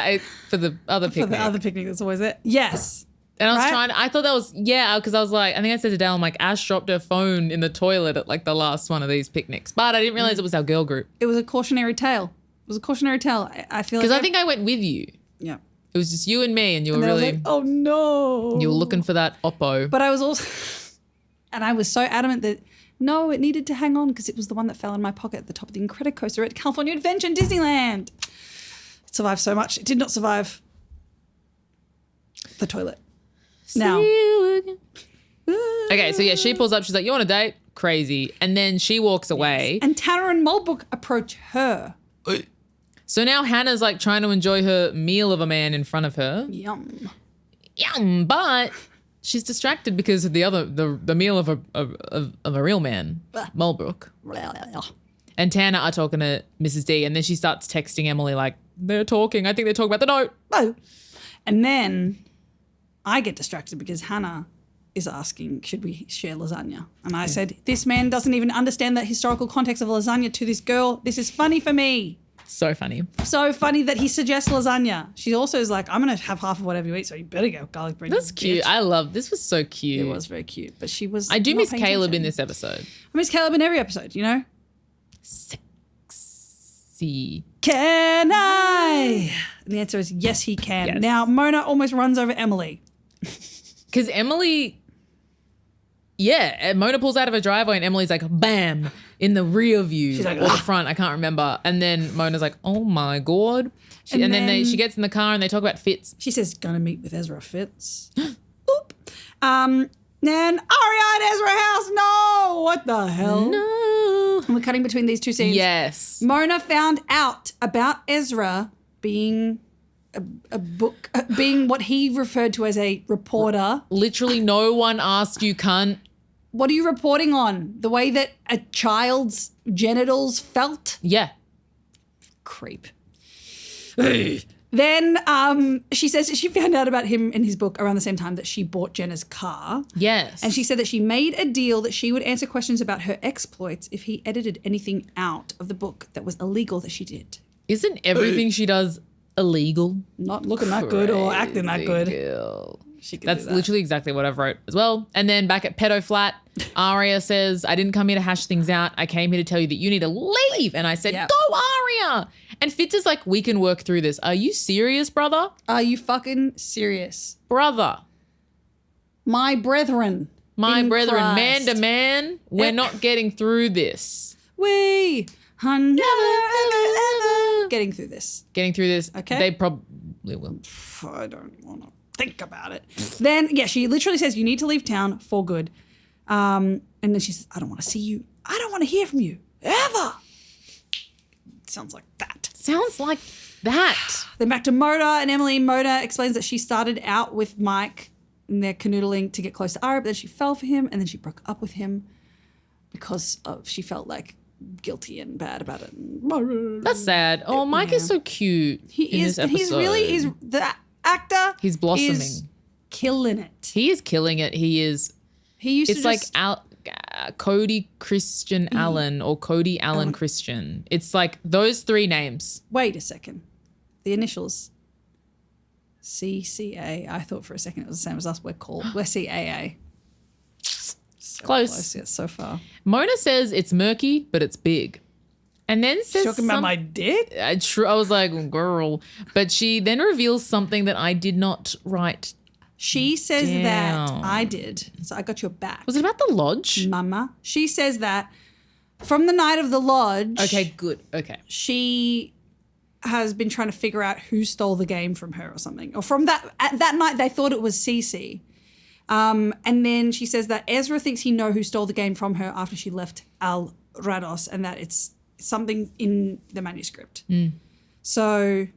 for the other picnic. For the other picnic that's always there. Yes. And I thought that was, because I was like, I think I said to Dale, I'm like, Ash dropped her phone in the toilet at like the last one of these picnics. But I didn't realize it was our girl group. It was a cautionary tale. It was a cautionary tale. I feel like. Because I think I went with you. Yeah. It was just you and me, and you were I was really, like, oh no. you were looking for that Oppo. But I was also, and I was so adamant that no, it needed to hang on because it was the one that fell in my pocket at the top of the Incredicoaster at California Adventure in Disneyland. It survived so much. It did not survive the toilet. Now. Okay, so yeah, she pulls up. She's like, you want a date? Crazy. And then she walks away. And Tanner and Mulbrook approach her. So now Hannah's like trying to enjoy her meal of a man in front of her. Yum. Yum, but she's distracted because of the meal of a real man, Mulbrook. And Tanner are talking to Mrs. D, and then she starts texting Emily like, they're talking. I think they're talking about the note. Oh. And then I get distracted because Hannah is asking, should we share lasagna? And I said, this man doesn't even understand the historical context of lasagna to this girl. This is funny for me. So funny. So funny that he suggests lasagna. She also is like, I'm going to have half of whatever you eat, so you better go garlic bread. That's cute. I love this. Was so cute. It was very cute. But she was. I do not miss paying Caleb attention. in this episode. I miss Caleb in every episode, you know? Sexy. Can I? And the answer is yes, he can. Yes. Now, Mona almost runs over Emily. Because Emily, Mona pulls out of her driveway and Emily's like, bam, in the rear view. She's like, or the front, I can't remember. And then Mona's like, oh my God. And then she gets in the car and they talk about Fitz. She says, gonna meet with Ezra Fitz. Oop. Then Aria at Ezra house. No, what the hell? No. And we're cutting between these two scenes. Yes. Mona found out about Ezra being a book, being what he referred to as a reporter. Literally no one asked you, cunt. What are you reporting on? The way that a child's genitals felt? Yeah. Creep. Then she says that she found out about him in his book around the same time that she bought Jenna's car. Yes. And she said that she made a deal that she would answer questions about her exploits if he edited anything out of the book that was illegal that she did. Isn't everything she does illegal? Not looking that good or acting that good. Girl. She can That's do that. literally exactly what I've wrote as well. And then back at Pedo Flat, Aria says, I didn't come here to hash things out. I came here to tell you that you need to leave. And I said, Yep. go Aria. And Fitz is like, we can work through this. Are you serious, brother? Are you fucking serious? Brother. My brethren. My in brethren, man Christ. to man, we're not getting through this. We are never, ever getting through this. Getting through this. Okay. They probably will. I don't want to think about it. Then, she literally says, you need to leave town for good. And then she says, I don't want to see you. I don't want to hear from you ever. Sounds like that. Sounds like that. Then back to Mona and Emily. Mona explains that she started out with Mike and they're canoodling to get close to Aria, but then she fell for him and then she broke up with him because she felt like guilty and bad about it. That's sad. Oh, Mike is so cute. He is. In And this episode. he's the actor. He's blossoming. Is killing it. He is killing it. He is. He used It's to like just, Cody Christian Allen or Cody Allen Christian. It's like those three names. wait a second. The initials. CCA. I thought for a second it was the same as us. We're CAA. So Close. Yes, so far. Mona says it's murky, but it's big. And then says Talking about my dick? I was like, girl. But she then reveals something that I did not write. She says that Down. I did. So I got your back. Was it about the lodge? Mama. She says that from the night of the lodge. Okay, good. Okay. She has been trying to figure out who stole the game from her or something. Or from that night they thought it was Cece. And then she says that Ezra thinks he know who stole the game from her after she left Al Rados and that it's something in the manuscript. So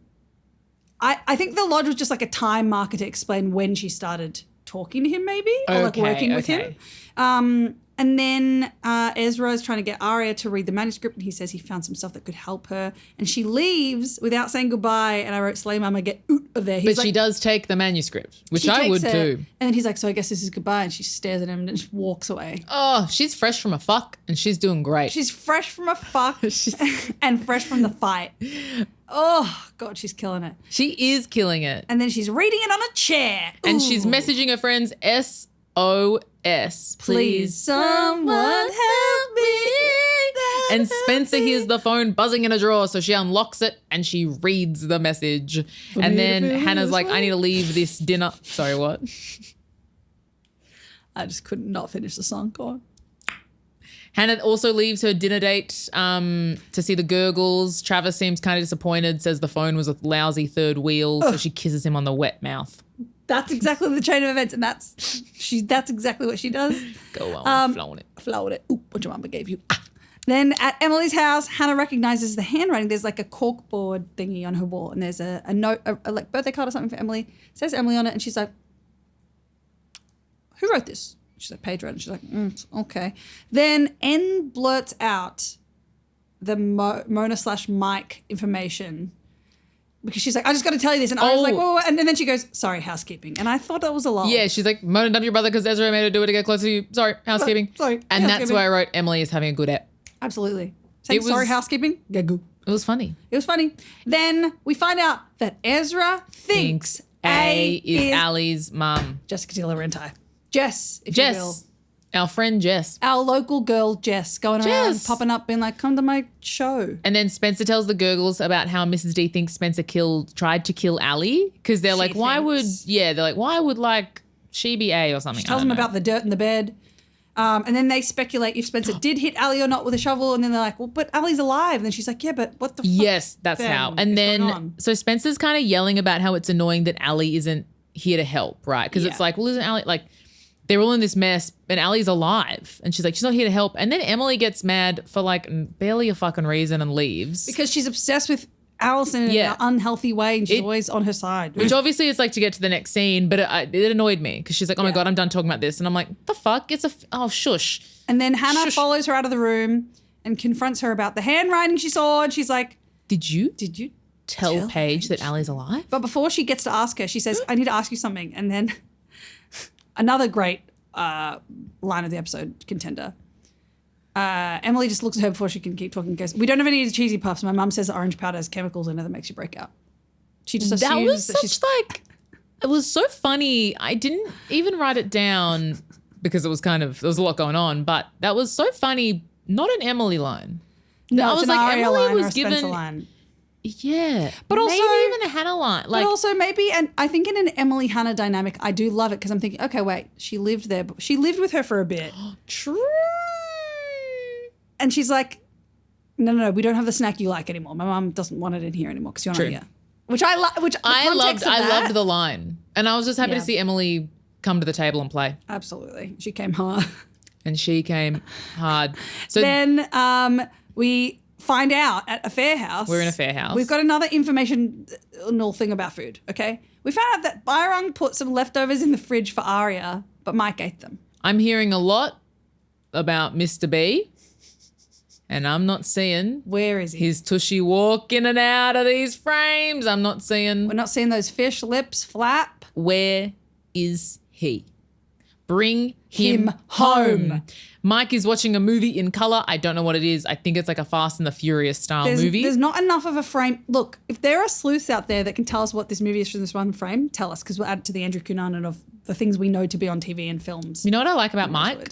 I think the lodge was just like a time marker to explain when she started talking to him maybe or like Okay, working with okay. him. And And then Ezra is trying to get Arya to read the manuscript, and he says he found some stuff that could help her. And she leaves without saying goodbye. And I wrote, Slay Mama, get out of there. But she does take the manuscript, which I would too. And then he's like, so I guess this is goodbye. And she stares at him and just walks away. Oh, she's fresh from a fuck and she's doing great. She's fresh from a fuck and fresh from the fight. Oh, God, she's killing it. She is killing it. And then she's reading it on a chair. And she's messaging her friends SOS. Please, someone help me. And Spencer hears the phone buzzing in a drawer, so she unlocks it and she reads the message. And then Hannah's like, I need to leave this dinner. Sorry, what? I just could not finish the song. Go on. Hannah also leaves her dinner date to see the Gurgles. Travis seems kind of disappointed, says the phone was a lousy third wheel, so she kisses him on the wet mouth. That's exactly the chain of events, and that's exactly what she does. Go on, flaunt it. Flaunt it. Ooh, what your mama gave you. Ah. Then at Emily's house, Hannah recognizes the handwriting. There's like a corkboard thingy on her wall, and there's a note, a like birthday card or something for Emily. It says Emily on it, and she's like, who wrote this? She's like, Paige wrote it. She's like, okay. Then N blurts out the Mona/Mike information because she's like, I just got to tell you this. And I was like, whoa. And then she goes, sorry, housekeeping. And I thought that was a lot. Yeah, she's like, Mona dumped your brother because Ezra made her do it to get closer to you. Sorry, housekeeping. Sorry, and that's where I wrote Emily is having a good app. Absolutely. Saying sorry, housekeeping. Gagu. It was funny. It was funny. Then we find out that Ezra thinks A is Ali's mum. Jessica De La Renta. Jess, if you will. Jess. Our friend Jess. Our local girl Jess going around, popping up, being like, come to my show. And then Spencer tells the Gurgles about how Mrs. D thinks Spencer tried to kill Ali because they're like, why would like she be A or something? She tells them about the dirt in the bed. And then they speculate if Spencer did hit Ali or not with a shovel. And then they're like, well, but Ali's alive. And then she's like, yeah, but what the fuck? Yes, that's how. And then, so Spencer's kind of yelling about how it's annoying that Ali isn't here to help, right? Because it's like, well, isn't Ali, like, they're all in this mess and Ali's alive. And she's like, she's not here to help. And then Emily gets mad for like barely a fucking reason and leaves. Because she's obsessed with Allison in an unhealthy way and she's always on her side. Which obviously is like to get to the next scene, but it annoyed me because she's like, oh my God, I'm done talking about this. And I'm like, the fuck? Shush. And then Hannah follows her out of the room and confronts her about the handwriting she saw. And she's like, Did you tell Paige that Ali's alive? But before she gets to ask her, she says, I need to ask you something. And then another great line of the episode, contender. Emily just looks at her before she can keep talking and goes, we don't have any cheesy puffs. My mum says the orange powder has chemicals in it that makes you break out. She just assumes that she's like, it was so funny. I didn't even write it down because there was a lot going on, but that was so funny. Not an Emily line. No, I was like, Emily line was given line. Yeah. But also maybe even a Hannah line. Like, but also maybe, and I think in an Emily Hannah dynamic, I do love it because I'm thinking, okay, wait, she lived there, but she lived with her for a bit. True. And she's like, no, we don't have the snack you like anymore. My mum doesn't want it in here anymore because you're not here. Which I loved the line. And I was just happy to see Emily come to the table and play. Absolutely. She came hard. And she came hard. So then we find out at a fair house. We're in a fair house. We've got another informational thing about food, okay? We found out that Byron put some leftovers in the fridge for Arya, but Mike ate them. I'm hearing a lot about Mr. B. And I'm not seeing. Where is he? His tushy walk in and out of these frames. I'm not seeing. We're not seeing those fish lips flap. Where is he? Bring him home. Mike is watching a movie in color. I don't know what it is. I think it's like a Fast and the Furious style movie. There's not enough of a frame. Look, if there are sleuths out there that can tell us what this movie is from this one frame, tell us because we'll add it to the Andrew Cunanan of the things we know to be on TV and films. You know what I like about Mike?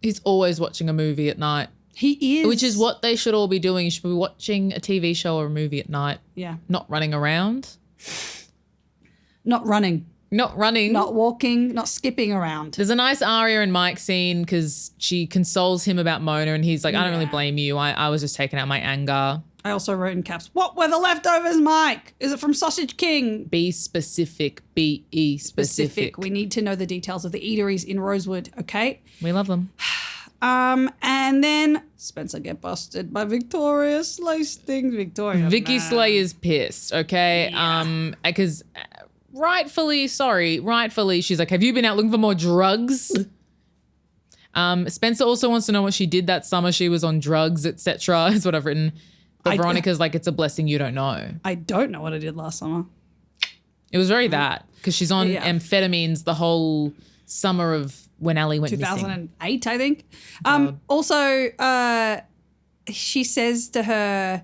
He's always watching a movie at night. He is. Which is what they should all be doing. You should be watching a TV show or a movie at night. Yeah. Not running around. Not running. Not running. Not walking. Not skipping around. There's a nice Arya and Mike scene because she consoles him about Mona and he's like, I don't really blame you. I was just taking out my anger. I also wrote in caps, what were the leftovers, Mike? Is it from Sausage King? Be specific. Be specific. We need to know the details of the eateries in Rosewood, okay? We love them. And then Spencer get busted by Victoria Slay stings Victoria. Vicky Slay is pissed, okay? Yeah. Because rightfully, she's like, have you been out looking for more drugs? Spencer also wants to know what she did that summer. She was on drugs, etc. is what I've written. But Veronica's like, it's a blessing you don't know. I don't know what I did last summer. It was very that because she's on amphetamines the whole summer of when Ali went 2008, I think. Also, she says to her,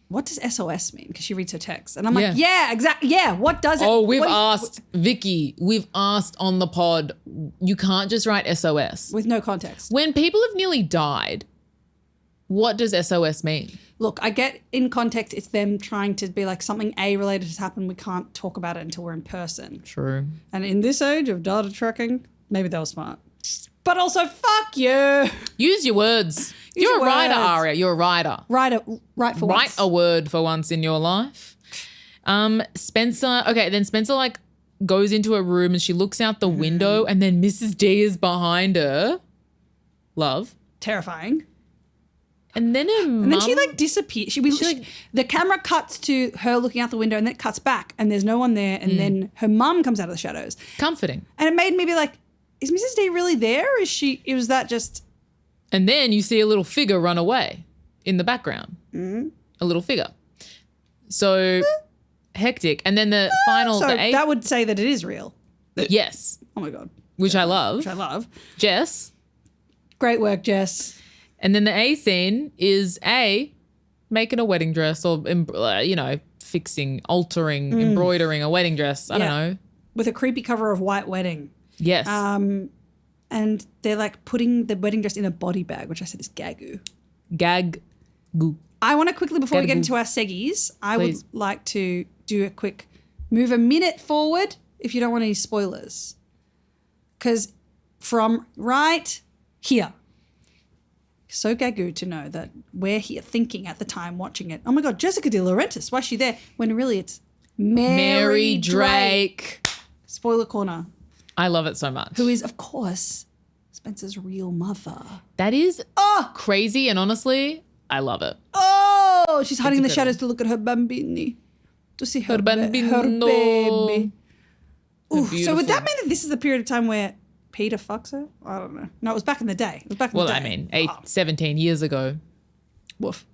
what does SOS mean? Because she reads her text. And I'm like, yeah, exactly. Yeah, what does it? Oh, we've asked, Vicky, we've asked on the pod, you can't just write SOS. With no context. When people have nearly died, what does SOS mean? Look, I get in context it's them trying to be like something A-related has happened. We can't talk about it until we're in person. True. And in this age of data tracking, maybe they were smart. But also, fuck you. Use your words. You're a writer, Aria. You're a writer. Write for once. Write a word for once in your life. Spencer, okay, then Spencer like goes into a room and she looks out the window and then Mrs. D is behind her. Love. Terrifying. And then her mum. And then she like disappears. The camera cuts to her looking out the window and then it cuts back and there's no one there. And then her mum comes out of the shadows. Comforting. And it made me be like, is Mrs. D really there? Or was that just... And then you see a little figure run away in the background. A little figure. So hectic. And then the final... So that would say that it is real. Yes. Oh my God. Which I love. Which I love. Jess. Great work, Jess. And then the A scene is making a wedding dress or, fixing, altering, embroidering a wedding dress. I don't know. With a creepy cover of White Wedding. Yes. And they're like putting the wedding dress in a body bag, which I said is gagu. Gag-goo. I want to quickly, before we get into our seggies, I would like to do a quick move a minute forward if you don't want any spoilers. Because from right here, so gagu to know that we're here thinking at the time watching it, oh my God, Jessica De Laurentiis, why is she there? When really it's Mary Drake. Spoiler corner. I love it so much. Who is, of course, Spencer's real mother. That is crazy, and honestly, I love it. Oh, she's hiding in the shadows to look at her bambini. To see her baby. Ooh, so would that mean that this is the period of time where Peter fucks her? I don't know. No, it was back in the day. Well, I mean, 17 years ago. Woof.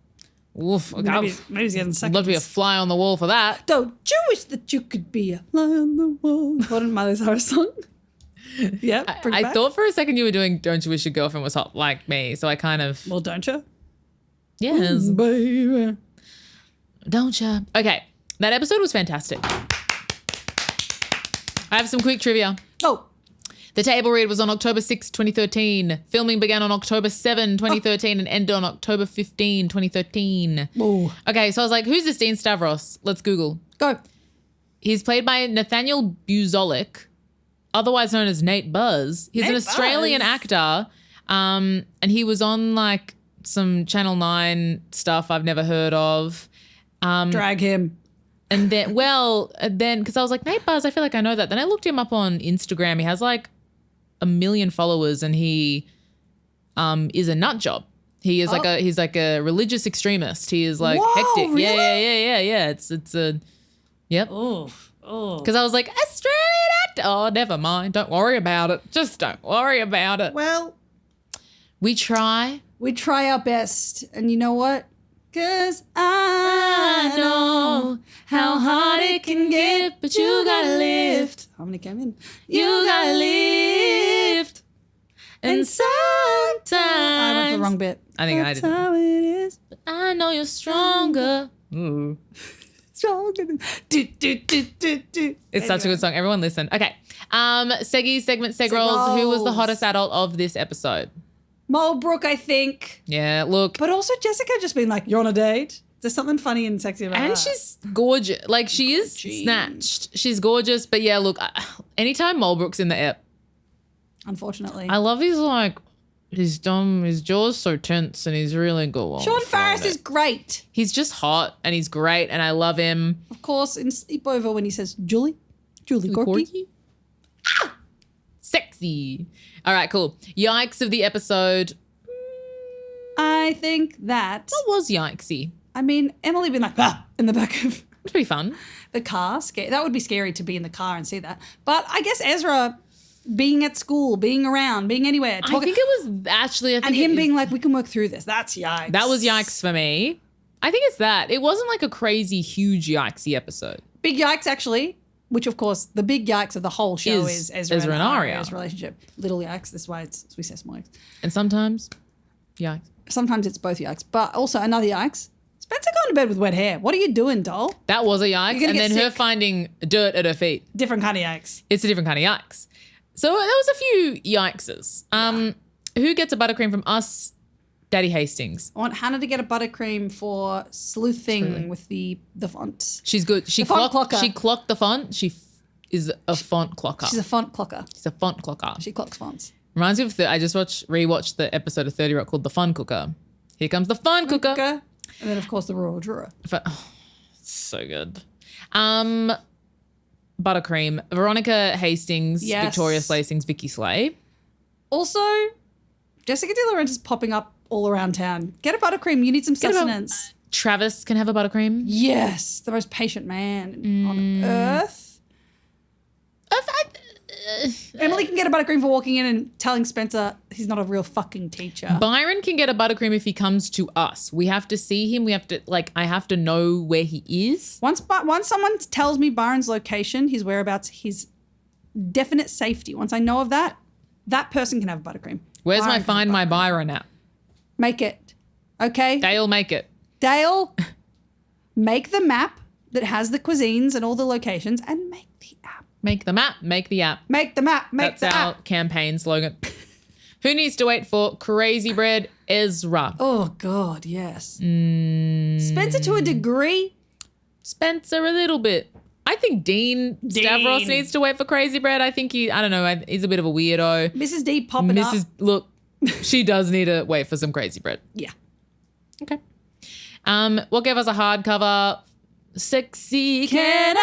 Woof. Maybe he's getting I'd love to be a fly on the wall for that. Don't you wish that you could be a fly on the wall? What a Miley Cyrus song. Yeah, I thought for a second you were doing Don't You Wish Your Girlfriend Was Hot Like Me, so I kind of... Well, don't you? Yes. Baby. Don't you? Okay, that episode was fantastic. I have some quick trivia. Oh. The table read was on October 6, 2013. Filming began on October 7, 2013 and ended on October 15, 2013. Ooh. Okay, so I was like, who's this Dean Stavros? Let's Google. Go. He's played by Nathaniel Buzolik, otherwise known as Nate Buzz. He's an Australian actor, and he was on like some Channel 9 stuff I've never heard of. Drag him. And then, because I was like, Nate Buzz, I feel like I know that. Then I looked him up on Instagram. He has like 1 million followers and he is a nut job. He is he's like a religious extremist. He is like hectic. Really? Yeah. It's a, yep. Oh. Because I was like, Australian actor. Oh, never mind. Don't worry about it. Just don't worry about it. Well, we try. We try our best. And you know what? Because I know how hard it can get, but you gotta lift. How many came in? You gotta lift. And sometimes I went for the wrong bit. I think I did. That's how it is. But I know you're stronger. Ooh. Stronger. It's such a good song. Everyone listen. Okay. Segment Segrolls. Who was the hottest adult of this episode? Mulbrook, I think. Yeah, look. But also Jessica just being like, you're on a date. There's something funny and sexy about that. And she's gorgeous. Like, she is snatched. She's gorgeous. But yeah, look, anytime Mulbrook's in the ep. Unfortunately. I love his jaw's so tense and he's really good. Sean Farris is great. He's just hot and he's great and I love him. Of course, in Sleepover when he says, Julie Corky. Sexy. All right, cool. Yikes of the episode. I think that was yikesy. I mean, Emily being like, in the back of it's pretty fun. The car. That would be scary to be in the car and see that. But I guess Ezra being at school, being around, being anywhere. I think it was actually, and him being like, we can work through this. That's yikes. That was yikes for me. I think it's that. It wasn't like a crazy, huge yikesy episode. Big yikes, actually, which of course the big yikes of the whole show is Ezra and Arya's relationship. Little yikes. That's why we say small yikes. And sometimes, yikes. Sometimes it's both yikes, but also another yikes. Spencer going to bed with wet hair. What are you doing, doll? That was a yikes. And then her finding dirt at her feet. Different kind of yikes. It's a different kind of yikes. So there was a few yikeses. Who gets a buttercream from us? Daddy Hastings. I want Hannah to get a buttercream for sleuthing with the fonts. She's good. She clocked the font. She is a font clocker. She's a font clocker. She's a font clocker. She clocks fonts. Reminds me of I just rewatched the episode of 30 Rock called The Fun Cooker. Here comes the Fun Cooker. And then of course the Royal Drawer. So good. Buttercream. Veronica Hastings, yes. Victoria Slacings, Vicky Slay. Also, Jessica De Laurentiis popping up all around town. Get a buttercream. You need some sustenance. Travis can have a buttercream. Yes, the most patient man on earth. Emily can get a buttercream for walking in and telling Spencer he's not a real fucking teacher. Byron can get a buttercream if he comes to us. We have to see him. We have to I have to know where he is. Once someone tells me Byron's location, his whereabouts, his definite safety. Once I know of that person can have a buttercream. Where's my Find My Byron app? Make it. Okay? Dale, make it. Dale, make the map that has the cuisines and all the locations and make the app. Make the map, make the app. Make the map, make the app. That's our campaign slogan. Who needs to wait for Crazy Bread? Ezra. Oh, God, yes. Spencer to a degree. Spencer a little bit. I think Dean Stavros needs to wait for Crazy Bread. I think he's a bit of a weirdo. Mrs. D popping up. Look, she does need to wait for some Crazy Bread. Yeah. Okay. What gave us a hardcover? Sexy Can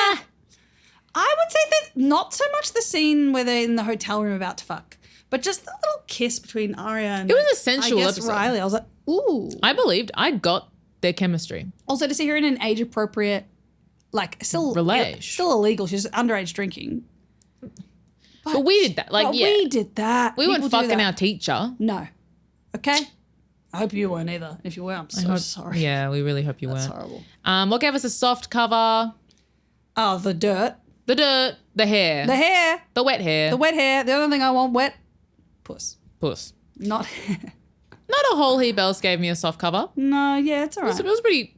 I would say that not so much the scene where they're in the hotel room about to fuck, but just the little kiss between Arya and it was a sensual episode. Riley. I was like, ooh. I got their chemistry. Also to see her in an age appropriate, still illegal. She's underage drinking. But we did that. We did that. We weren't fucking our teacher. No. Okay. I hope you weren't either. If you were, I'm so sorry. Yeah, we really hope you That's weren't. horrible. What gave us a soft cover? Oh, the dirt. The dirt. The hair. The hair. The wet hair. The wet hair. The only thing I want wet, puss. Not hair. Not a whole heap else gave me a soft cover. No, yeah, it's all right. It was pretty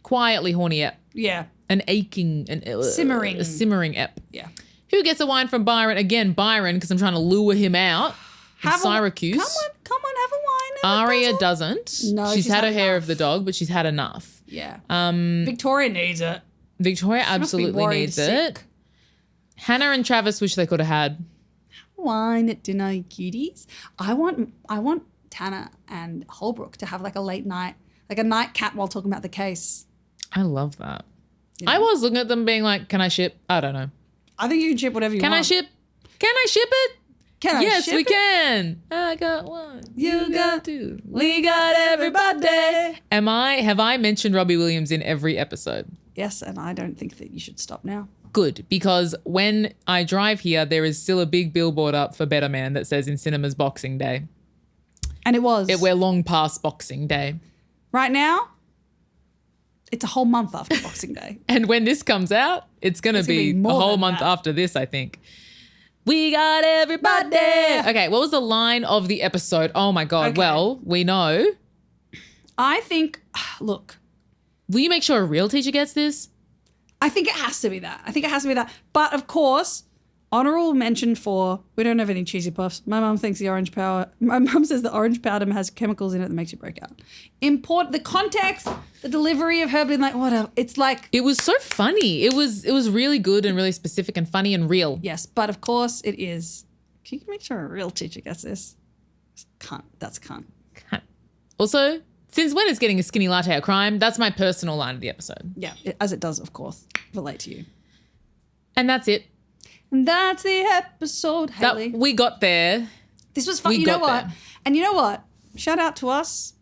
quietly horny ep. Yeah. An aching and simmering. A simmering ep. Yeah. Who gets a wine from Byron? Again, Byron, because I'm trying to lure him out. Syracuse. Come on, have a wine. Aria doesn't. No, she's had her hair of the dog, but she's had enough. Yeah. Victoria needs it. Victoria absolutely needs it. Hannah and Travis wish they could have had wine at dinner, cuties. I want Tanner and Holbrook to have a late night, a nightcap while talking about the case. I love that. You know? I was looking at them being like, can I ship? I don't know. I think you can ship whatever you want. Can I ship it? Yes, we can. I got one. You got two. We got everybody. Have I mentioned Robbie Williams in every episode? Yes, and I don't think that you should stop now. Good, because when I drive here, there is still a big billboard up for Better Man that says in cinemas Boxing Day. And it was. We're long past Boxing Day. Right now, it's a whole month after Boxing Day. And when this comes out, it's going to be a whole month after this, I think. We got everybody. Okay, what was the line of the episode? Oh, my God. Okay. Well, we know. I think, look. Will you make sure a real teacher gets this? I think it has to be that. But, of course, honourable mention for we don't have any cheesy puffs. My mum thinks my mum says the orange powder has chemicals in it that makes you break out. The context, the delivery of her being like, whatever. It's like. It was so funny. It was really good and really specific and funny and real. Yes, but of course it is. Can you make sure a real teacher gets this? Cunt. That's cunt. Also, since when is getting a skinny latte a crime? That's my personal line of the episode. Yeah, as it does, of course, relate to you. And that's it. And that's the episode, Hayley. We got there. This was fun. You know what? And you know what? Shout out to us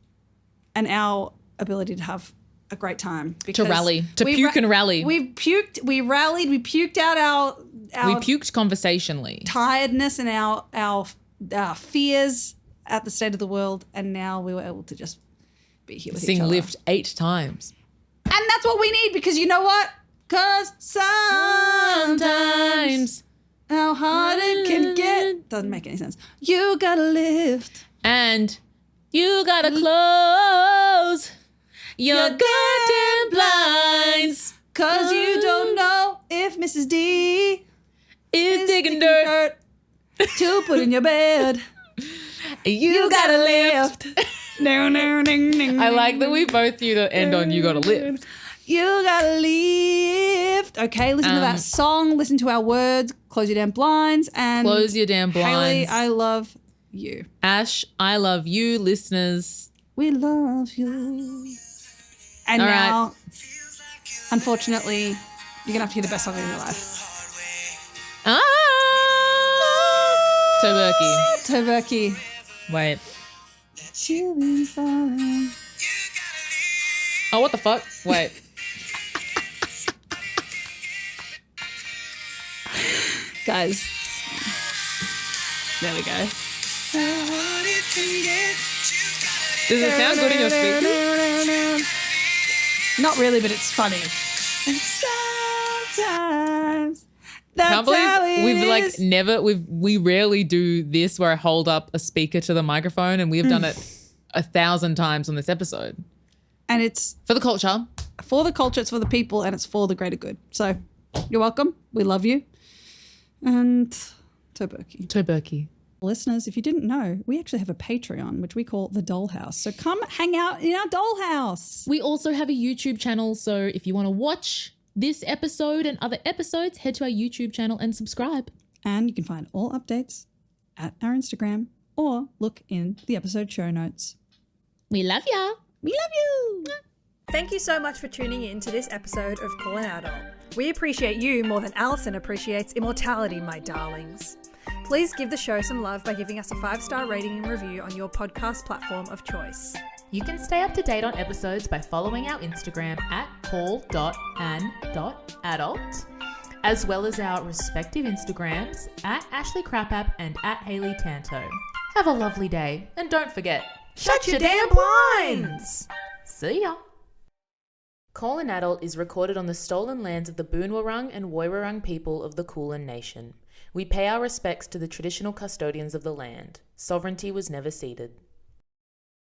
and our ability to have a great time. To rally. To puke and rally. We puked. We rallied. We puked out our We puked conversationally. tiredness and our fears at the state of the world, and now we were able to just be here with each Sing other. Lift 8 times. And that's what we need, because you know what? Because sometimes how hard it can get doesn't make any sense. You gotta lift. And you gotta close your goddamn blinds. Because you don't know if Mrs. D Is digging dirt. to put in your bed. You gotta lift. No, no, no, no. I like that we both knew to end on you gotta lift. You gotta lift. Okay, listen to that song. Listen to our words. Close your damn blinds. And Close your damn blinds. Hayley, I love you. Ash, I love you, listeners. We love you. And All now, right. unfortunately, you're gonna have to hear the best song of your life. Toberky. Toberky. Wait. Chilling falling. Oh, what the fuck? Wait. Guys. There we go. Does it sound good in your speaker? Not really, but it's funny. And sometimes that's Can't believe how it we've like is. never we rarely do this where I hold up a speaker to the microphone, and we've done it 1,000 times on this episode. And it's For the culture. for the culture, it's for the people, and it's for the greater good. So you're welcome. We love you. And Toberky. Listeners, if you didn't know, we actually have a Patreon, which we call the Dollhouse. So come hang out in our dollhouse. We also have a YouTube channel, so if you want to watch this episode and other episodes, head to our YouTube channel and subscribe. And you can find all updates at our Instagram or look in the episode show notes. We love ya. We love you. Thank you so much for tuning in to this episode of Call an Adult. We appreciate you more than Alison appreciates immortality, my darlings. Please give the show some love by giving us a 5-star rating and review on your podcast platform of choice. You can stay up to date on episodes by following our Instagram at call.an.adult, as well as our respective Instagrams at Ashley Crapapp and at Hayley Tanto. Have a lovely day, and don't forget, Shut your damn blinds! see ya! Call an Adult is recorded on the stolen lands of the Boonwurrung and Woiwurrung people of the Kulin Nation. We pay our respects to the traditional custodians of the land. Sovereignty was never ceded.